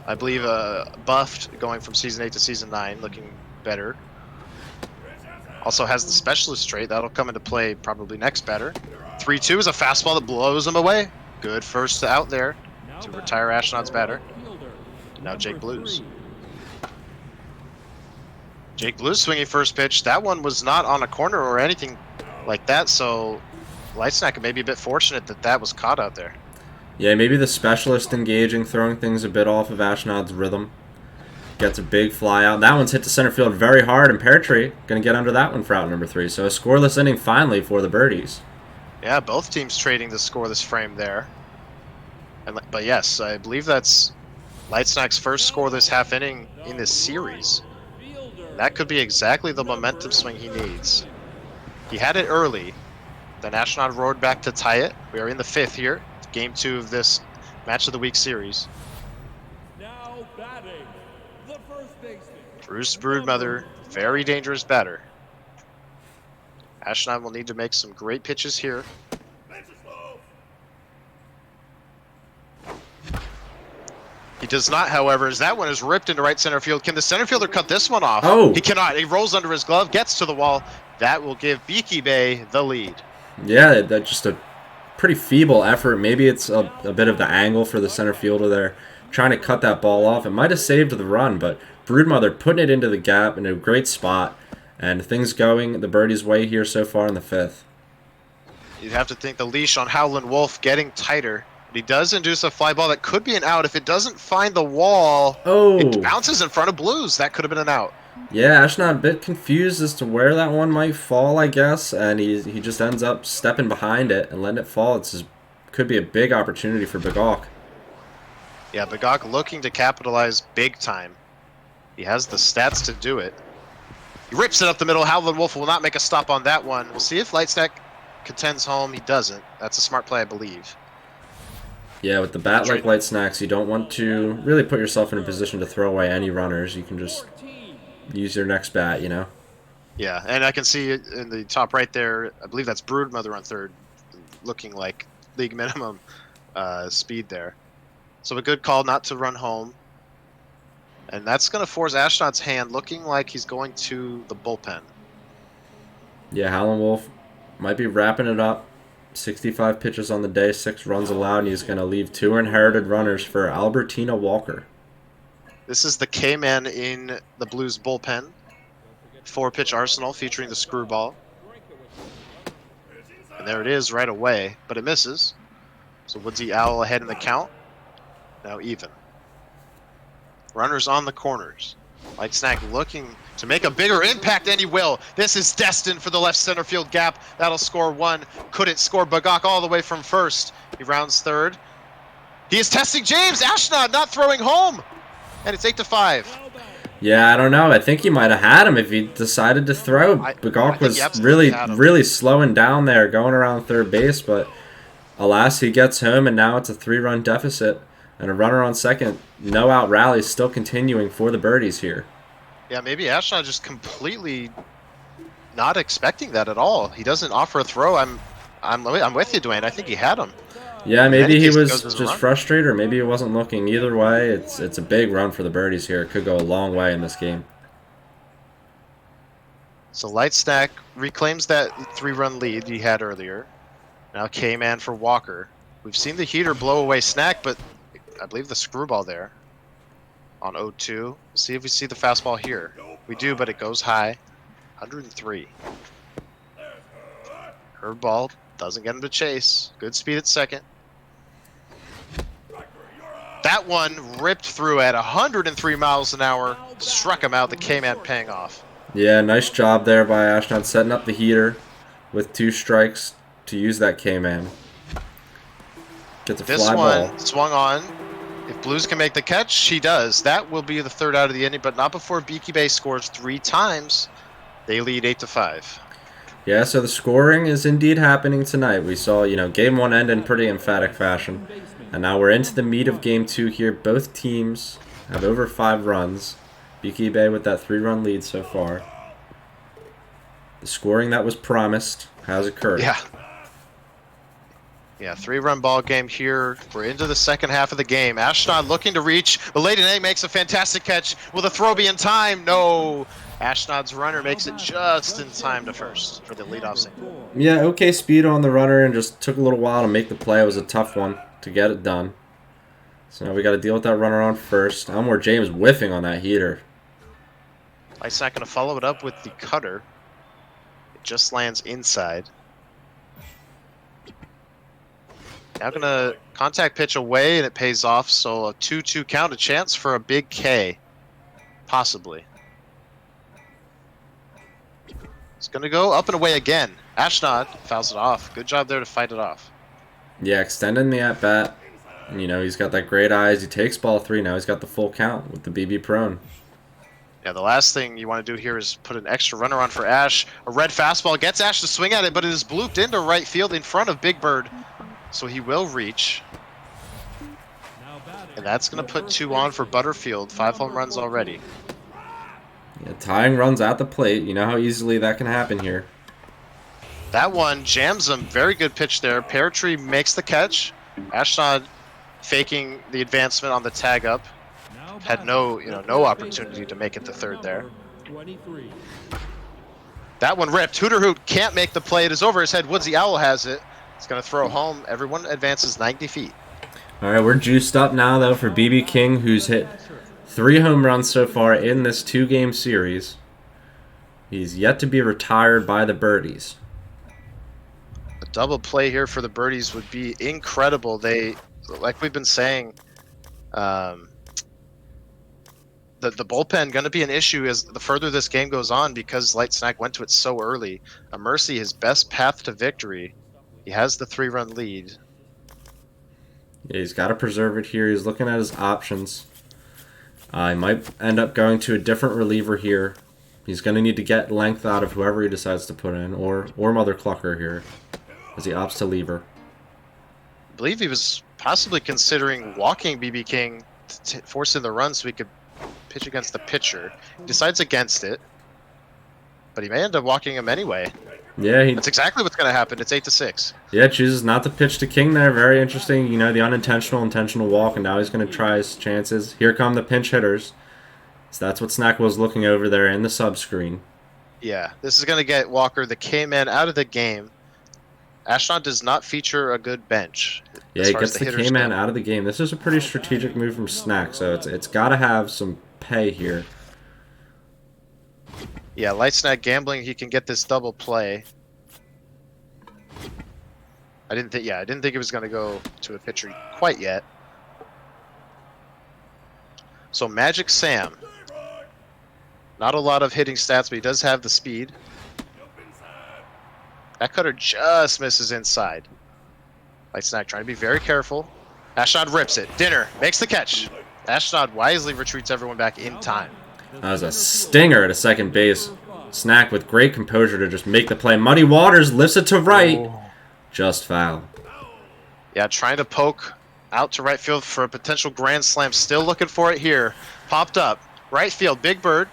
I believe, buffed going from Season 8 to Season 9, looking better. Also has the specialist trait. That'll come into play probably next batter. 3-2 is a fastball that blows him away. Good first out there to retire Ashnod's batter. Now Jake Blues. Jake Blues swinging first pitch. That one was not on a corner or anything like that, so Lightsnack may be a bit fortunate that that was caught out there. Yeah, maybe the specialist engaging, throwing things a bit off of Ashnod's rhythm. Gets a big fly out. That one's hit to center field very hard, and Pear Tree going to get under that one for out number 3. So a scoreless inning finally for the Birdies. Yeah, both teams trading the scoreless frame there. But yes, I believe that's Lightsnack's first scoreless half inning in this series. That could be exactly the momentum swing he needs. He had it early. Then Ashnod roared back to tie it. We are in the 5th here. Game 2 of this Match of the Week series. Now batting, the first baseman. Bruce Broodmother, very dangerous batter. Ashnod will need to make some great pitches here. He does not, however, as that one is ripped into right center field. Can the center fielder cut this one off? Oh! He cannot. He rolls under his glove, gets to the wall. That will give Beaky Bay the lead. Yeah, that's just a pretty feeble effort. Maybe it's a bit of the angle for the center fielder there, trying to cut that ball off. It might have saved the run, but Broodmother putting it into the gap in a great spot, and things going the Birdies' way here so far in the 5th. You'd have to think the leash on Howlin' Wolf getting tighter. But he does induce a fly ball that could be an out. If it doesn't find the wall, it bounces in front of Blues. That could have been an out. Yeah, Ashnod a bit confused as to where that one might fall, I guess, and he just ends up stepping behind it and letting it fall. Could be a big opportunity for Begok. Yeah, Begok looking to capitalize big time. He has the stats to do it. He rips it up the middle. Howlin' Wolf will not make a stop on that one. We'll see if Lightsnack contends home. He doesn't. That's a smart play, I believe. Yeah, with the bat like Lightsnacks, you don't want to really put yourself in a position to throw away any runners. You can just use your next bat, you know? Yeah, and I can see in the top right there, I believe that's Broodmother on third, looking like league minimum speed there. So a good call not to run home. And that's going to force Ashnod's hand, looking like he's going to the bullpen. Yeah, Howlin' Wolf might be wrapping it up. 65 pitches on the day, 6 runs allowed, and he's going to leave 2 inherited runners for Albertina Walker. This is the K-Man in the Blues bullpen. 4-pitch arsenal featuring the screwball. And there it is right away, but it misses. So Woodsy Owl ahead in the count. Now even. Runners on the corners. Lightsnack looking to make a bigger impact, and he will. This is destined for the left center field gap. That'll score 1. Couldn't score. Begok all the way from first. He rounds third. He is testing James. Ashnod not throwing home. And it's 8-5. Yeah, I don't know. I think he might have had him if he decided to throw. Begok was really slowing down there, going around third base, but alas, he gets home, and now it's a 3-run deficit. And a runner on second. No out rally still continuing for the Birdies here. Yeah, maybe Ashnod just completely not expecting that at all. He doesn't offer a throw. I'm with you, Dwayne. I think he had him. Yeah, maybe he was just frustrated, or maybe he wasn't looking. Either way, it's a big run for the Birdies here. It could go a long way in this game. So Lightsnack reclaims that 3-run lead he had earlier. Now K-Man for Walker. We've seen the heater blow away Snack, but I believe the screwball there on 0-2. We'll see if we see the fastball here. We do, but it goes high. 103. Curveball doesn't get him to chase. Good speed at second. That one ripped through at 103 miles an hour. Struck him out. The K-Man paying off. Yeah, nice job there by Ashnod setting up the heater with 2 strikes to use that K-Man. Gets a This fly one ball. swung on. If Blues can make the catch, she does. That will be the third out of the inning, but not before Beaky Bay scores 3 times. They lead 8-5. Yeah, so the scoring is indeed happening tonight. We saw, game one end in pretty emphatic fashion. And now we're into the meat of game two here. Both teams have over 5 runs. Beaky Bay with that 3-run lead so far. The scoring that was promised has occurred. Yeah. Yeah, 3-run ball game here. We're into the second half of the game. Ashnod looking to reach. The Lady A makes a fantastic catch. Will the throw be in time? No. Ashnod's runner makes it just in time to first for the leadoff single. Yeah, okay speed on the runner and just took a little while to make the play. It was a tough one to get it done. So now we got to deal with that runner on first. Elmore James whiffing on that heater. Light's not going to follow it up with the cutter. It just lands inside. Now going to contact pitch away, and it pays off. So a 2-2 count, a chance for a big K. Possibly. It's going to go up and away again. Ashnod fouls it off. Good job there to fight it off. Yeah, extending the at-bat. He's got that great eyes. He takes ball 3. Now he's got the full count with the BB prone. Yeah, the last thing you want to do here is put an extra runner on for Ash. A red fastball gets Ash to swing at it, but it is blooped into right field in front of Big Bird. So he will reach. And that's going to put 2 on for Butterfield. 5 home runs already. Yeah, tying runs at the plate. You know how easily that can happen here. That one jams him. Very good pitch there. Pear Tree makes the catch. Ashnod faking the advancement on the tag up. Had no opportunity to make it to third there. That one ripped. Hooter Hoot can't make the play. It is over his head. Woodsy Owl has it. It's going to throw home. Everyone advances 90 feet. All right, we're juiced up now, though, for BB King, who's hit 3 home runs so far in this 2-game series. He's yet to be retired by the Birdies. A double play here for the Birdies would be incredible. They, like we've been saying, the bullpen going to be an issue as the further this game goes on because Light Snack went to it so early. A Mercy, his best path to victory. He has the 3-run lead. Yeah, he's got to preserve it here. He's looking at his options. He might end up going to a different reliever here. He's going to need to get length out of whoever he decides to put in, or Mother Clucker here, as he opts to leave her. I believe he was possibly considering walking BB King to force in the run so he could pitch against the pitcher. He decides against it, but he may end up walking him anyway. Yeah, That's exactly what's going to happen. It's 8-6. Yeah, chooses not to pitch to King there. Very interesting. The unintentional, intentional walk, and now he's going to try his chances. Here come the pinch hitters. So that's what Snack was looking over there in the sub-screen. Yeah, this is going to get Walker, the K-man, out of the game. Ashnod does not feature a good bench. Yeah, he gets the K-man out of the game. This is a pretty strategic move from Snack, so it's got to have some pay here. Yeah, Light Snack gambling, he can get this double play. I didn't think it was going to go to a pitcher quite yet. So Magic Sam. Not a lot of hitting stats, but he does have the speed. That cutter just misses inside. Light Snack trying to be very careful. Ashnod rips it. Dinner makes the catch. Ashnod wisely retreats everyone back in time. That was a stinger at a second base. Snack with great composure to just make the play. Muddy Waters lifts it to right. Just foul. Yeah, trying to poke out to right field for a potential grand slam. Still looking for it here. Popped up. Right field. Big Bird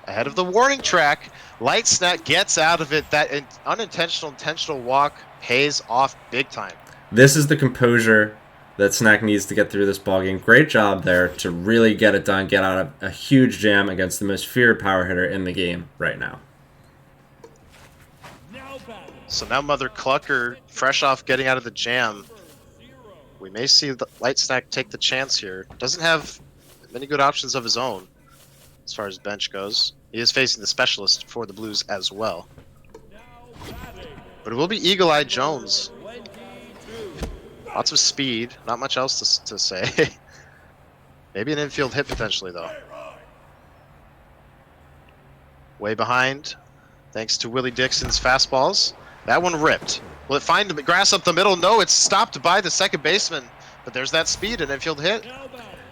ahead of the warning track. Light Snack gets out of it. That unintentional, intentional walk pays off big time. This is the composure that Snack needs to get through this ballgame. Great job there to really get it done, get out of a huge jam against the most feared power hitter in the game right now. So now Mother Clucker, fresh off getting out of the jam. We may see the Light Snack take the chance here. Doesn't have many good options of his own as far as bench goes. He is facing the specialist for the Blues as well. But it will be Eagle Eye Jones. Lots of speed, not much else to say. Maybe an infield hit potentially, though. Way behind, thanks to Willie Dixon's fastballs. That one ripped. Will it find the grass up the middle? No, it's stopped by the second baseman. But there's that speed and infield hit.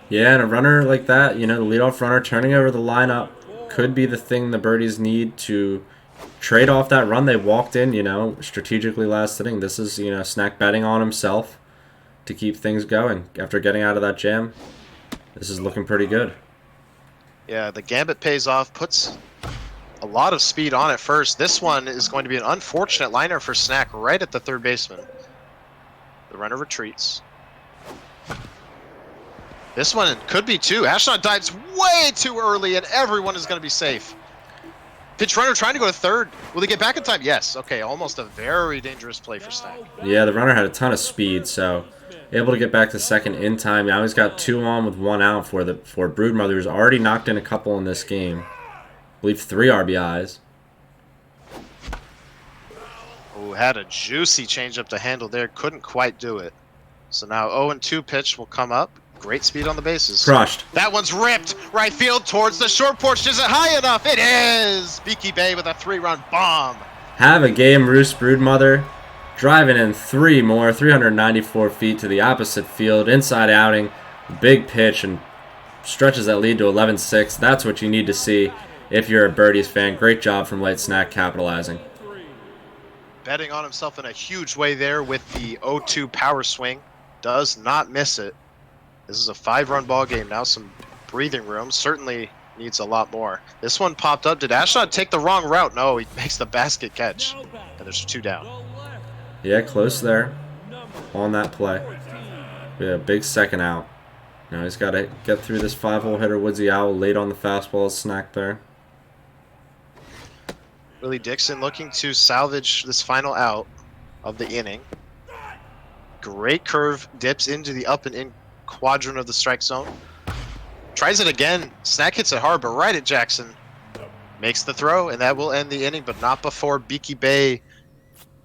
Yeah, and a runner like that, you know, the leadoff runner turning over the lineup could be the thing the birdies need to trade off that run they walked in, you know, strategically last inning. This is, you know, Snack betting on himself to keep things going after getting out of that jam. This is looking pretty good. Yeah, the gambit pays off, puts a lot of speed on it first. This one is going to be an unfortunate liner for Snack right at the third baseman. The runner retreats. This one could be two. Ashnod dives way too early, and everyone is going to be safe. Pitch runner trying to go to third. Will he get back in time? Yes. Okay, almost a very dangerous play for Snack. Yeah, the runner had a ton of speed, so able to get back to second in time. Now he's got 2 on with 1 out for Broodmother, who's already knocked in a couple in this game. I believe 3 RBIs. Who had a juicy changeup to handle there. Couldn't quite do it. So now 0-2 pitch will come up. Great speed on the bases. Crushed. That one's ripped. Right field towards the short porch. Is it high enough? It is! Beaky Bay with a 3-run bomb. Have a game, Roost Broodmother. Driving in 3 more, 394 feet to the opposite field. Inside outing. Big pitch and stretches that lead to 11-6. That's what you need to see if you're a Birdies fan. Great job from Light Snack capitalizing. Betting on himself in a huge way there with the 0-2 power swing. Does not miss it. This is a 5-run ball game. Now some breathing room. Certainly needs a lot more. This one popped up. Did Ashnod take the wrong route? No, he makes the basket catch. And there's 2 down. Yeah, close there on that play. Yeah, big second out. Now he's got to get through this 5-hole hitter. Woodsy Owl late on the fastball. Snack there. Willie Dixon looking to salvage this final out of the inning. Great curve. Dips into the up and in quadrant of the strike zone. Tries it again. Snack hits it hard, but right at Jackson. Makes the throw, and that will end the inning, but not before Beaky Bay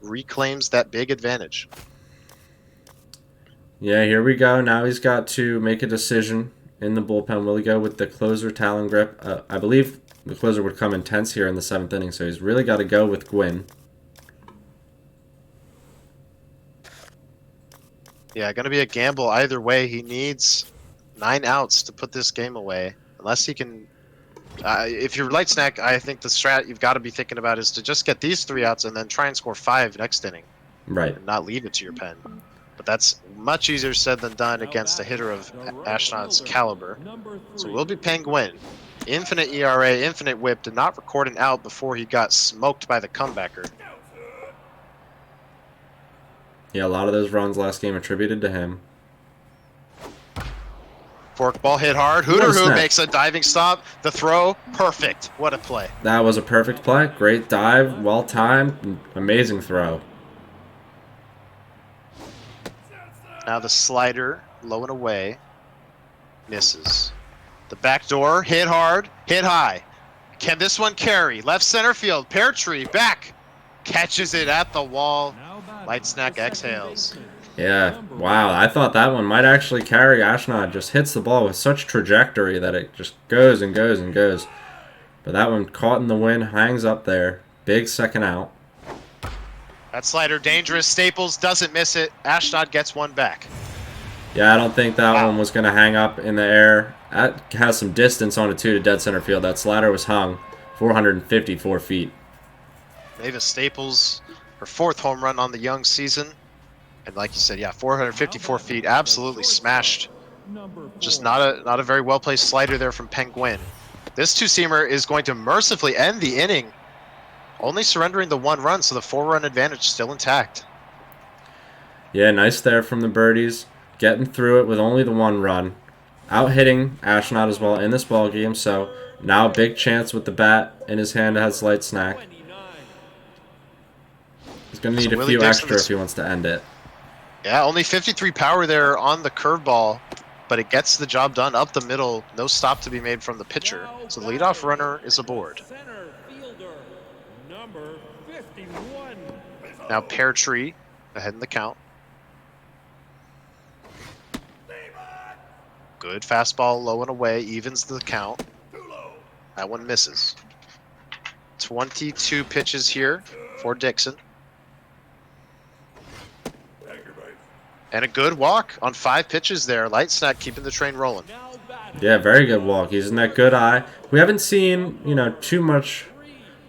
reclaims that big advantage. Yeah, here we go. Now he's got to make a decision in the bullpen. Will he go with the closer, Talon Grip? I believe the closer would come intense here in the 7th inning, so he's really got to go with Gwyn. Yeah, going to be a gamble either way. He needs 9 outs to put this game away. Unless he can... if you're Light Snack, I think the strat you've got to be thinking about is to just get these 3 outs and then try and score 5 next inning. Right. And not leave it to your pen. But that's much easier said than done against a hitter of Ashnod's caliber. So we'll be paying Gwyn. Infinite ERA, infinite whip, did not record an out before he got smoked by the comebacker. Yeah, a lot of those runs last game attributed to him. Forkball hit hard. Hooter Who makes a diving stop. The throw, perfect. What a play. That was a perfect play. Great dive, well timed, amazing throw. Now the slider, low and away, misses. The back door, hit hard, hit high. Can this one carry? Left center field, Pear Tree, back. Catches it at the wall. Light Snack exhales. Yeah, wow. I thought that one might actually carry. Ashnod just hits the ball with such trajectory that it just goes and goes and goes. But that one caught in the wind, hangs up there. Big second out. That slider dangerous. Staples doesn't miss it. Ashnod gets one back. Yeah, I don't think that one was going to hang up in the air. That has some distance on it too to dead center field. That slider was hung 454 feet. Mavis Staples, her 4th home run on the young season. And like you said, yeah, 454 feet, absolutely smashed. Just not a very well-placed slider there from Penguin. This 2-seamer is going to mercifully end the inning, only surrendering the 1 run, so the 4-run advantage still intact. Yeah, nice there from the Birdies. Getting through it with only the 1 run. Out-hitting Ashnod as well in this ball game, so now big chance with the bat in his hand has Light Snack. He's going to need a few extra if he wants to end it. Yeah, only 53 power there on the curveball, but it gets the job done up the middle. No stop to be made from the pitcher. So the leadoff runner is aboard. Now Pear Tree ahead in the count. Good fastball low and away, evens the count. That one misses. 22 pitches here for Dixon. And a good walk on 5 pitches there. Light Snack keeping the train rolling. Yeah, very good walk. He's in that good eye. We haven't seen, too much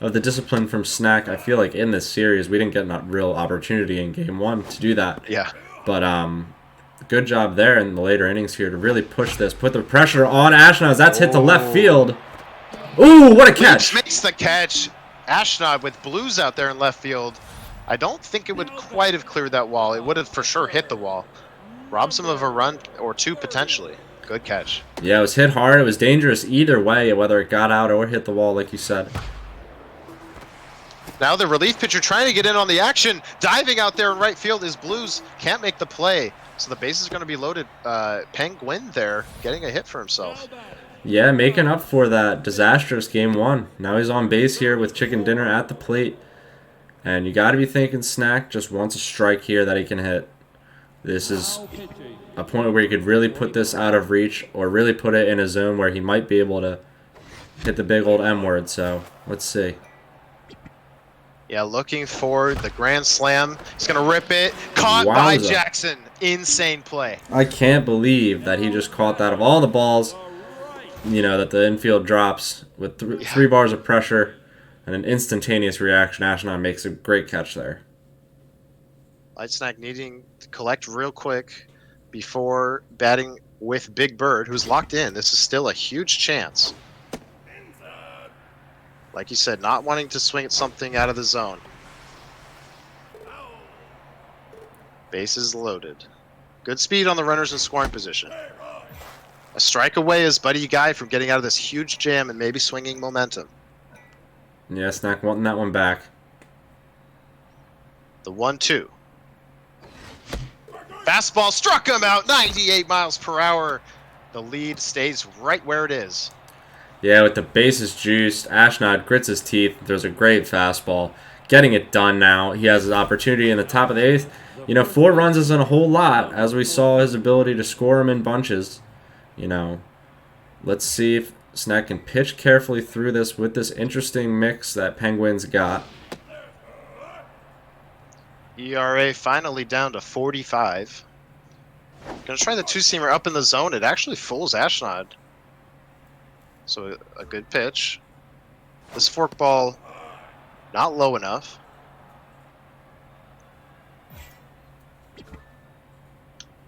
of the discipline from Snack. I feel like in this series, we didn't get a real opportunity in Game 1 to do that. Yeah. But good job there in the later innings here to really push this, put the pressure on Ashnod. That's hit to left field. Ooh, what a catch! Leach makes the catch. Ashnod with Blues out there in left field. I don't think it would quite have cleared that wall. It would have for sure hit the wall. Robs him of a run or 2 potentially. Good catch. Yeah, it was hit hard. It was dangerous either way, whether it got out or hit the wall, like you said. Now the relief pitcher trying to get in on the action. Diving out there in right field is Blues. Can't make the play. So the base is going to be loaded. Penguin there getting a hit for himself. Yeah, making up for that disastrous Game 1. Now he's on base here with Chicken Dinner at the plate. And you got to be thinking Snack just wants a strike here that he can hit. This is a point where he could really put this out of reach or really put it in a zone where he might be able to hit the big old M word. So let's see. Yeah, looking for the grand slam. He's going to rip it. Caught by Wowza. Jackson. Insane play. I can't believe that he just caught that of all the balls, that the infield drops with 3 bars of pressure and an instantaneous reaction. Ashnod makes a great catch there. Light Snack needing to collect real quick before batting with Big Bird, who's locked in. This is still a huge chance. Like you said, not wanting to swing at something out of the zone. Bases loaded. Good speed on the runners in scoring position. A strike away is Buddy Guy from getting out of this huge jam and maybe swinging momentum. Yeah, Snack wanting that one back. The 1-2. Fastball struck him out, 98 miles per hour. The lead stays right where it is. Yeah, with the bases juiced, Ashnod grits his teeth. There's a great fastball. Getting it done now. He has his opportunity in the top of the 8th. 4 runs isn't a whole lot, as we saw his ability to score him in bunches. Let's see if Snack can pitch carefully through this with this interesting mix that Penguins got. ERA finally down to 45. Gonna try the 2-seamer up in the zone. It actually fools Ashnod. So a good pitch. This forkball not low enough.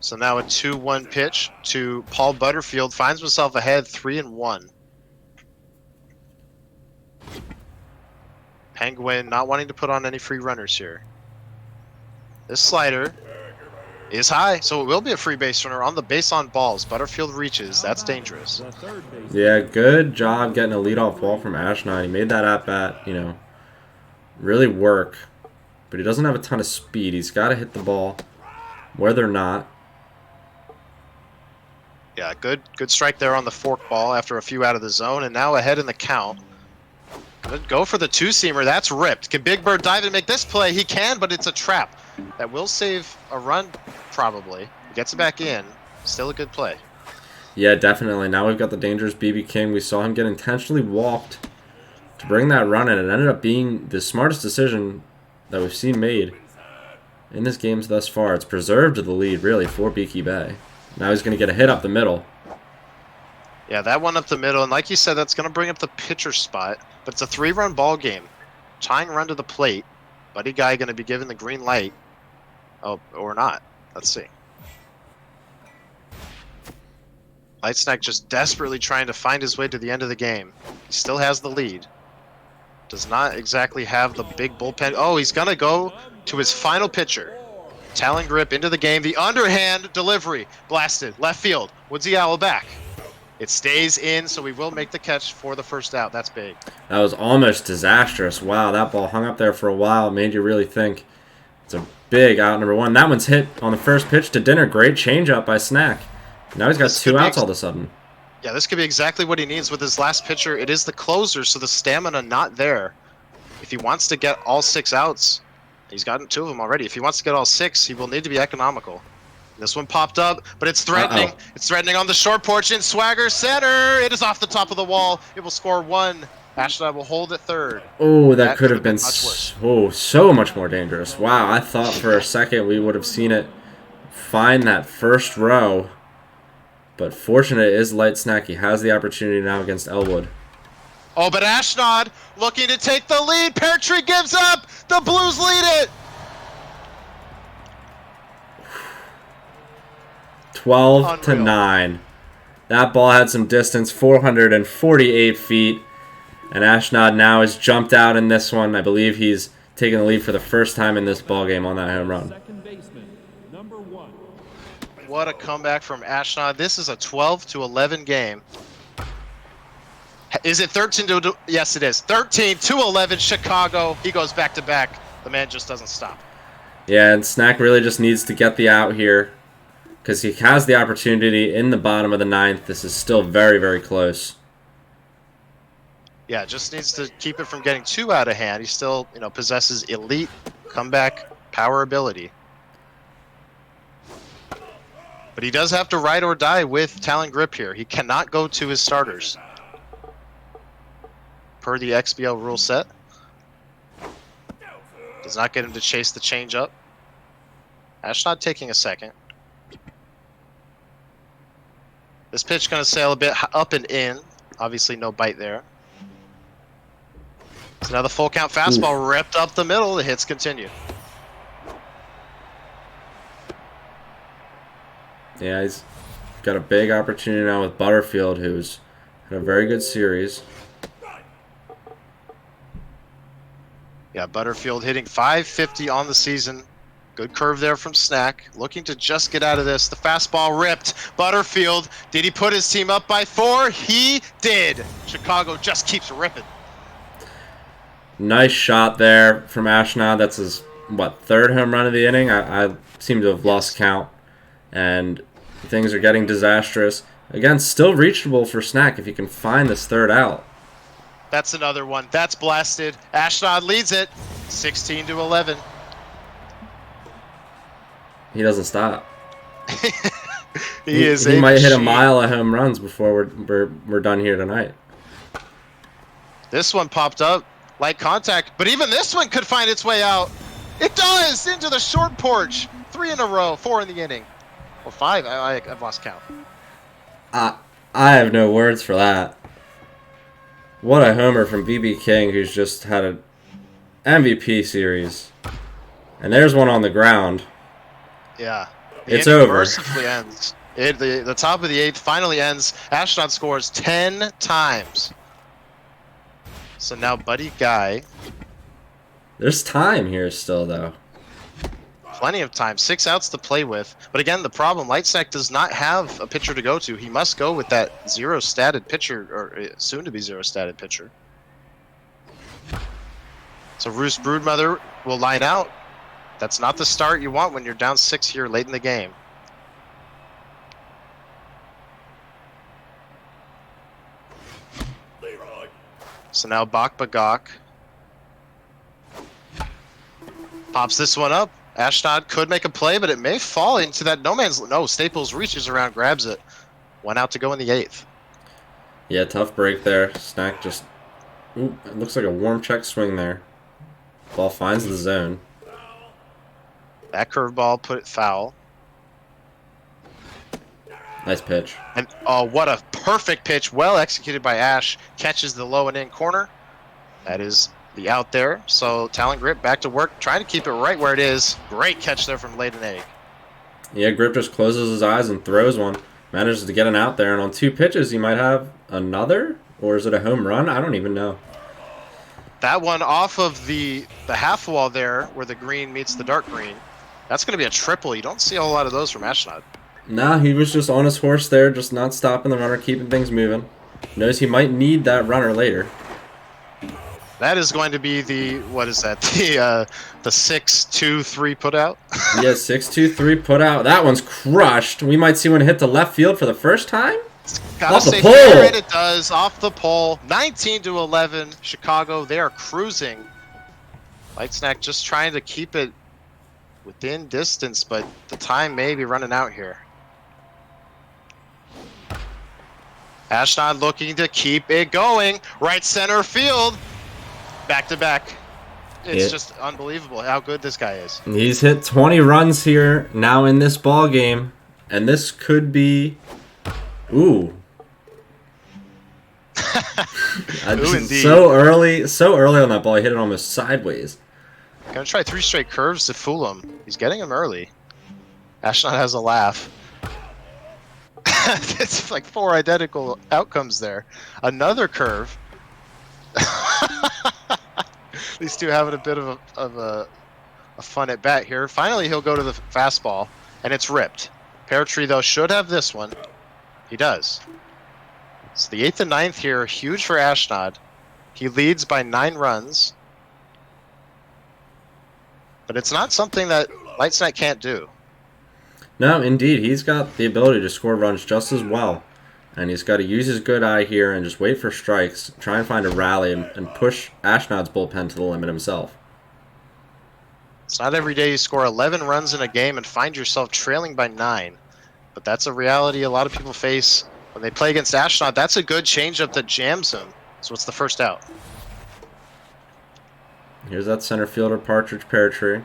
So now a 2-1 pitch to Paul Butterfield. Finds himself ahead 3-1. Penguin not wanting to put on any free runners here. This slider is high, so it will be a free base runner on the base on balls. Butterfield reaches. That's dangerous. Yeah, good job getting a leadoff ball from Ashnod. He made that at-bat, really work. But he doesn't have a ton of speed. He's got to hit the ball where they're not. Yeah, good strike there on the fork ball after a few out of the zone, and now ahead in the count. Good go for the 2-seamer. That's ripped. Can Big Bird dive and make this play? He can, but it's a trap. That will save a run, probably. He gets it back in. Still a good play. Yeah, definitely. Now we've got the dangerous BB King. We saw him get intentionally walked to bring that run in. It ended up being the smartest decision that we've seen made in this game thus far. It's preserved the lead, really, for Beaky Bay. Now he's going to get a hit up the middle. Yeah, that one up the middle, and like you said, that's going to bring up the pitcher spot. But it's a 3-run ball game. Tying run to the plate. Buddy Guy going to be given the green light. Oh, or not. Let's see. Light Snack just desperately trying to find his way to the end of the game. He still has the lead. Does not exactly have the big bullpen. Oh, he's going to go to his final pitcher. Talon grip into the game. The underhand delivery. Blasted. Left field. Woodsy Owl back. It stays in, so we will make the catch for the first out. That's big. That was almost disastrous. Wow, that ball hung up there for a while. It made you really think. It's a big out, number 1. That one's hit on the first pitch to Dinner. Great changeup by Snack. Now he's got 2 outs all of a sudden. Yeah, this could be exactly what he needs with his last pitcher. It is the closer, so the stamina not there. If he wants to get all 6 outs, he's gotten 2 of them already. If he wants to get all 6, he will need to be economical. This one popped up, but it's threatening. It's threatening on the short porch in Swagger center. It is off the top of the wall. It will score 1. Ashnod will hold at third. Oh, that could have been much worse. so much more dangerous. Wow, I thought for a second we would have seen it find that first row. But fortunate is Light Snack. He has the opportunity now against Elwood. Oh, but Ashnod looking to take the lead. Pear Tree gives up. The Blues lead it. 12 to Unreal. 9. That ball had some distance, 448 feet. And Ashnod now has jumped out in this one. I believe he's taken the lead for the first time in this ball game on that home run. Second baseman, number 1. What a comeback from Ashnod. This is a 12 to 11 game. Is it 13 to? Yes, it is. 13 to 11. Chicago. He goes back to back. The man just doesn't stop. Yeah, and Snack really just needs to get the out here because he has the opportunity in the bottom of the ninth. This is still very, very close. Yeah, just needs to keep it from getting too out of hand. He still, possesses elite comeback power ability. But he does have to ride or die with talent grip here. He cannot go to his starters. Per the XBL rule set. Does not get him to chase the changeup. Ashnod taking a second. This pitch going to sail a bit up and in. Obviously no bite there. So now the full count fastball ripped up the middle. The hits continue. Yeah, he's got a big opportunity now with Butterfield, who's had a very good series. Yeah, Butterfield hitting .550 on the season. Good curve there from Snack. Looking to just get out of this. The fastball ripped. Butterfield, did he put his team up by 4? He did. Chicago just keeps ripping. Nice shot there from Ashnod. That's his, third home run of the inning? I seem to have lost count. And things are getting disastrous. Again, still reachable for Snack if he can find this third out. That's another one. That's blasted. Ashnod leads it 16 to 11. He doesn't stop. He might hit a machine. mile of home runs before we're done here tonight. This one popped up. Light contact, but even this one could find its way out. It does! Into the short porch. 3 in a row, 4 in the inning. Or 5, I've lost count. I have no words for that. What a homer from BB King, who's just had an MVP series. And there's one on the ground. Yeah. It's inning over. Mercifully ends. The top of the 8th finally ends. Ashnod scores 10 times. So now Buddy Guy. There's time here still, though. Plenty of time. 6 outs to play with. But again, the problem, Lightsack does not have a pitcher to go to. He must go with that zero-statted pitcher, or soon-to-be zero-statted pitcher. So Roost Broodmother will line out. That's not the start you want when you're down 6 here late in the game. So now Bak Bagak pops this one up. Ashnod could make a play, but it may fall into that no man's... No, Staples reaches around, grabs it. 1 out to go in the 8th. Yeah, tough break there. Snack just... Ooh, it looks like a warm check swing there. Ball finds the zone. That curveball put it foul. Nice pitch. And oh, what a perfect pitch. Well executed by Ash. Catches the low and in corner. That is the out there. So Talon Grip back to work, trying to keep it right where it is. Great catch there from Layden Egg. Yeah, Grip just closes his eyes and throws one. Manages to get an out there, and on 2 pitches he might have another? Or is it a home run? I don't even know. That one off of the half wall there where the green meets the dark green. That's going to be a triple. You don't see a whole lot of those from Ashnod. Nah, he was just on his horse there, just not stopping the runner, keeping things moving. Knows he might need that runner later. That is going to be the, what is that? The 6-2-3 put out? Yeah, 6-2-3 put out. That one's crushed. We might see one hit to left field for the first time. Off the pole. And it does, off the pole. 19 to 11. Chicago, they are cruising. Light Snack just trying to keep it within distance, but the time may be running out here. Ashnod looking to keep it going. Right center field. Back to back. It's just unbelievable how good this guy is. He's hit 20 runs here now in this ball game, and this could be, ooh, Ooh, indeed. so early on that ball. He hit it almost sideways. Gonna try 3 straight curves to fool him. He's getting him early. Ashnod has a laugh. It's like 4 identical outcomes there. Another curve. These two having a bit of a fun at bat here. Finally, he'll go to the fastball, and it's ripped. Pear Tree, though, should have this one. He does. So the 8th and 9th here, huge for Ashnod. He leads by 9 runs. But it's not something that Lightsnack can't do. No, indeed. He's got the ability to score runs just as well. And he's got to use his good eye here and just wait for strikes, try and find a rally, and push Ashnod's bullpen to the limit himself. It's not every day you score 11 runs in a game and find yourself trailing by 9. But that's a reality a lot of people face when they play against Ashnod. That's a good changeup that jams him. So it's the first out. Here's that center fielder, Partridge Pear Tree.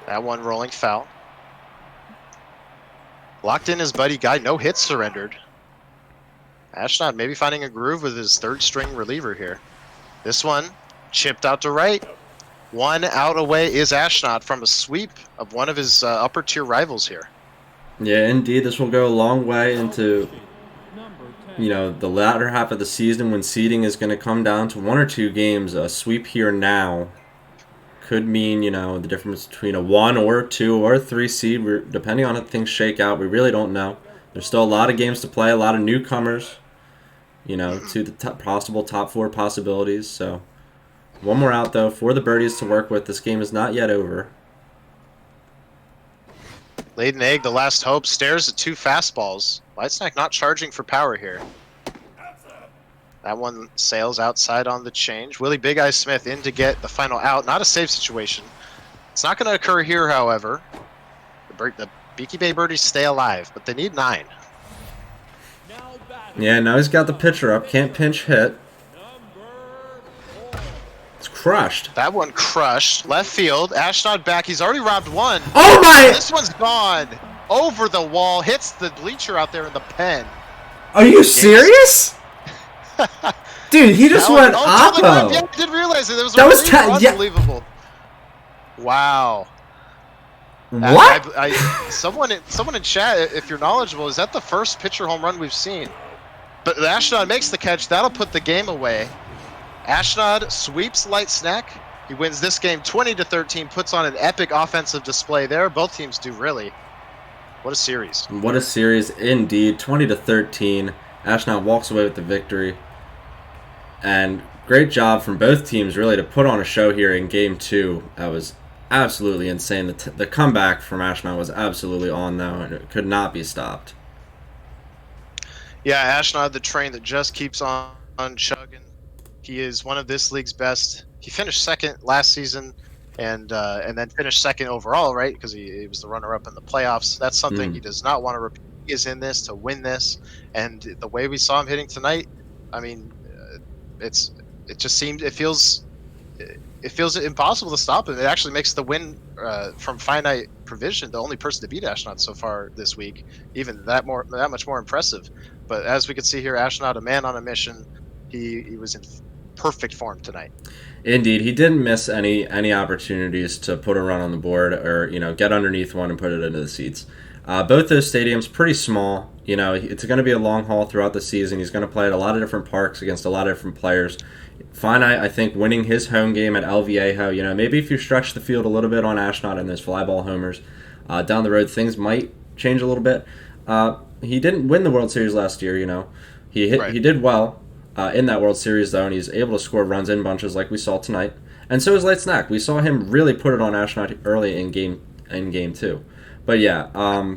That one rolling foul. Locked in his buddy guy, no hits surrendered. Ashnod maybe finding a groove with his 3rd string reliever here. This one chipped out to right. 1 out away is Ashnod from a sweep of one of his upper tier rivals here. Yeah, indeed. This will go a long way into, the latter half of the season when seeding is going to come down to 1 or 2 games. A sweep here now could mean, the difference between a 1 or 2 or 3 seed, depending on how things shake out. We really don't know. There's still a lot of games to play, a lot of newcomers, to the possible top 4 possibilities. So, one more out, though, for the birdies to work with. This game is not yet over. Laid an egg, the last hope, stares at 2 fastballs. Lightsnack not charging for power here. That one sails outside on the change. Willie Big Eye Smith in to get the final out. Not a safe situation. It's not going to occur here, however. The Beaky Bay Birdies stay alive, but they need 9. Yeah, now he's got the pitcher up. Can't pinch hit. It's crushed. That one crushed. Left field. Ashnod back. He's already robbed 1. Oh my! This one's gone. Over the wall. Hits the bleacher out there in the pen. Are you serious? Dude, he just went oppo. Yeah, I did realize it. That was unbelievable. Wow. What? Someone in chat, if you're knowledgeable, is that the first pitcher home run we've seen? But Ashnod makes the catch. That'll put the game away. Ashnod sweeps Lightsnack. He wins this game 20-13, puts on an epic offensive display there. Both teams do, really. What a series. What a series indeed. 20-13. Ashnod walks away with the victory. And great job from both teams, really, to put on a show here in Game 2. That was absolutely insane. The comeback from Ashnod was absolutely on, though, and it could not be stopped. Yeah, Ashnod, the train that just keeps on chugging. He is one of this league's best. He finished 2nd last season, and then finished 2nd overall, right? Because he was the runner-up in the playoffs. That's something he does not want to repeat. He is in this to win this, and the way we saw him hitting tonight, I mean, it feels impossible to stop him. It actually makes the win from finite provision the only person to beat Ashnod so far this week, even that much more impressive. But as we can see here, Ashnod, a man on a mission. He was in perfect form tonight. Indeed, he didn't miss any opportunities to put a run on the board or get underneath one and put it into the seats. Both those stadiums pretty small. It's going to be a long haul throughout the season. He's going to play at a lot of different parks against a lot of different players. Finite, I think, winning his home game at El Viejo. Maybe if you stretch the field a little bit on Ashnod and those fly ball homers, down the road things might change a little bit. He didn't win the World Series last year. He did well in that World Series though, and he's able to score runs in bunches like we saw tonight. And so is Lightsnack. We saw him really put it on Ashnod early in game 2. But yeah,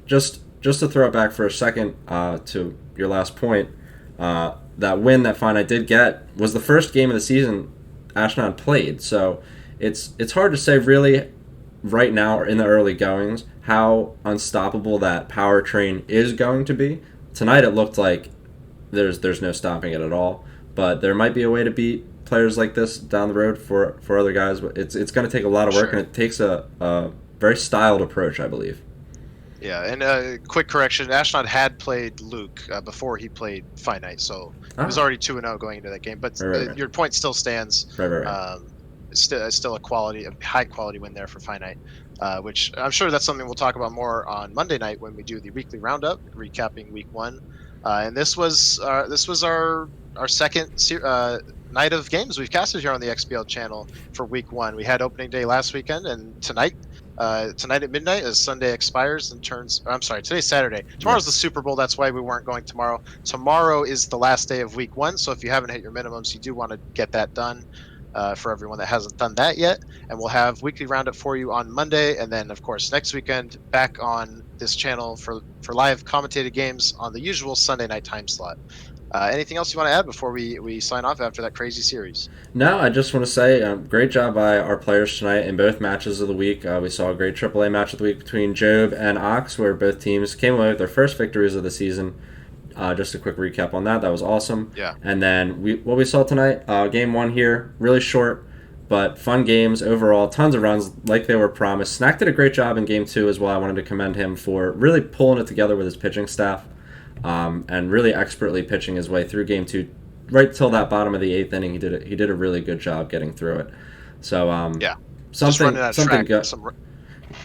just to throw it back for a second to your last point, that win that Finite did get was the first game of the season Ashnod played. So it's hard to say really right now or in the early goings how unstoppable that powertrain is going to be. Tonight it looked like there's no stopping it at all, but there might be a way to beat players like this down the road for other guys. But it's going to take a lot of work, and it takes a very styled approach, I believe. Yeah, and quick correction: Ashnod had played Luke before he played Finite, so he was already 2-0 going into that game. But Right. your point still stands. Right. It's still a high quality win there for Finite, which I'm sure that's something we'll talk about more on Monday night when we do the weekly roundup, recapping Week 1. And this was our second night of games we've casted here on the XBL channel for Week 1. We had opening day last weekend, and tonight at midnight, as Sunday expires and turns. I'm sorry, today's Saturday. Tomorrow's the Super Bowl. That's why we weren't going tomorrow. Tomorrow is the last day of Week 1. So if you haven't hit your minimums, you do want to get that done. For everyone that hasn't done that yet, and we'll have weekly roundup for you on Monday, and then of course next weekend back on this channel for live commentated games on the usual Sunday night time slot. Anything else you want to add before we sign off after that crazy series? No, I just want to say great job by our players tonight in both matches of the week. We saw a great AAA match of the week between Job and Ox, where both teams came away with their first victories of the season. Just a quick recap on that. That was awesome. Yeah. And then what we saw tonight, game 1 here, really short, but fun games overall. Tons of runs like they were promised. Snack did a great job in game 2 as well. I wanted to commend him for really pulling it together with his pitching staff and really expertly pitching his way through game 2. Right till that bottom of the 8th inning, he did a really good job getting through it. So something good.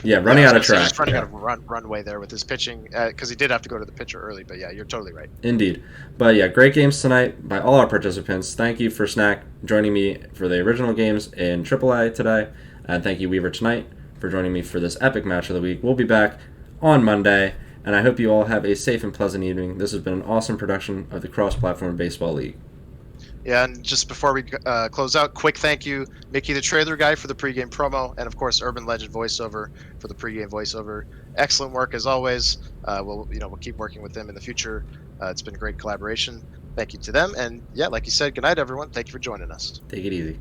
Running out of track. Just running out of runway there with his pitching, because he did have to go to the pitcher early. But yeah, you're totally right. Indeed. But yeah, great games tonight by all our participants. Thank you for Snack joining me for the original games in AAA today. And thank you, Weaver, tonight for joining me for this epic match of the week. We'll be back on Monday, and I hope you all have a safe and pleasant evening. This has been an awesome production of the Cross-Platform Baseball League. Yeah, and just before we close out, quick thank you, Mickey the Trailer Guy, for the pregame promo, and of course Urban Legend voiceover for the pregame voiceover. Excellent work as always. We'll keep working with them in the future. It's been a great collaboration. Thank you to them, and yeah, like you said, good night everyone. Thank you for joining us. Take it easy.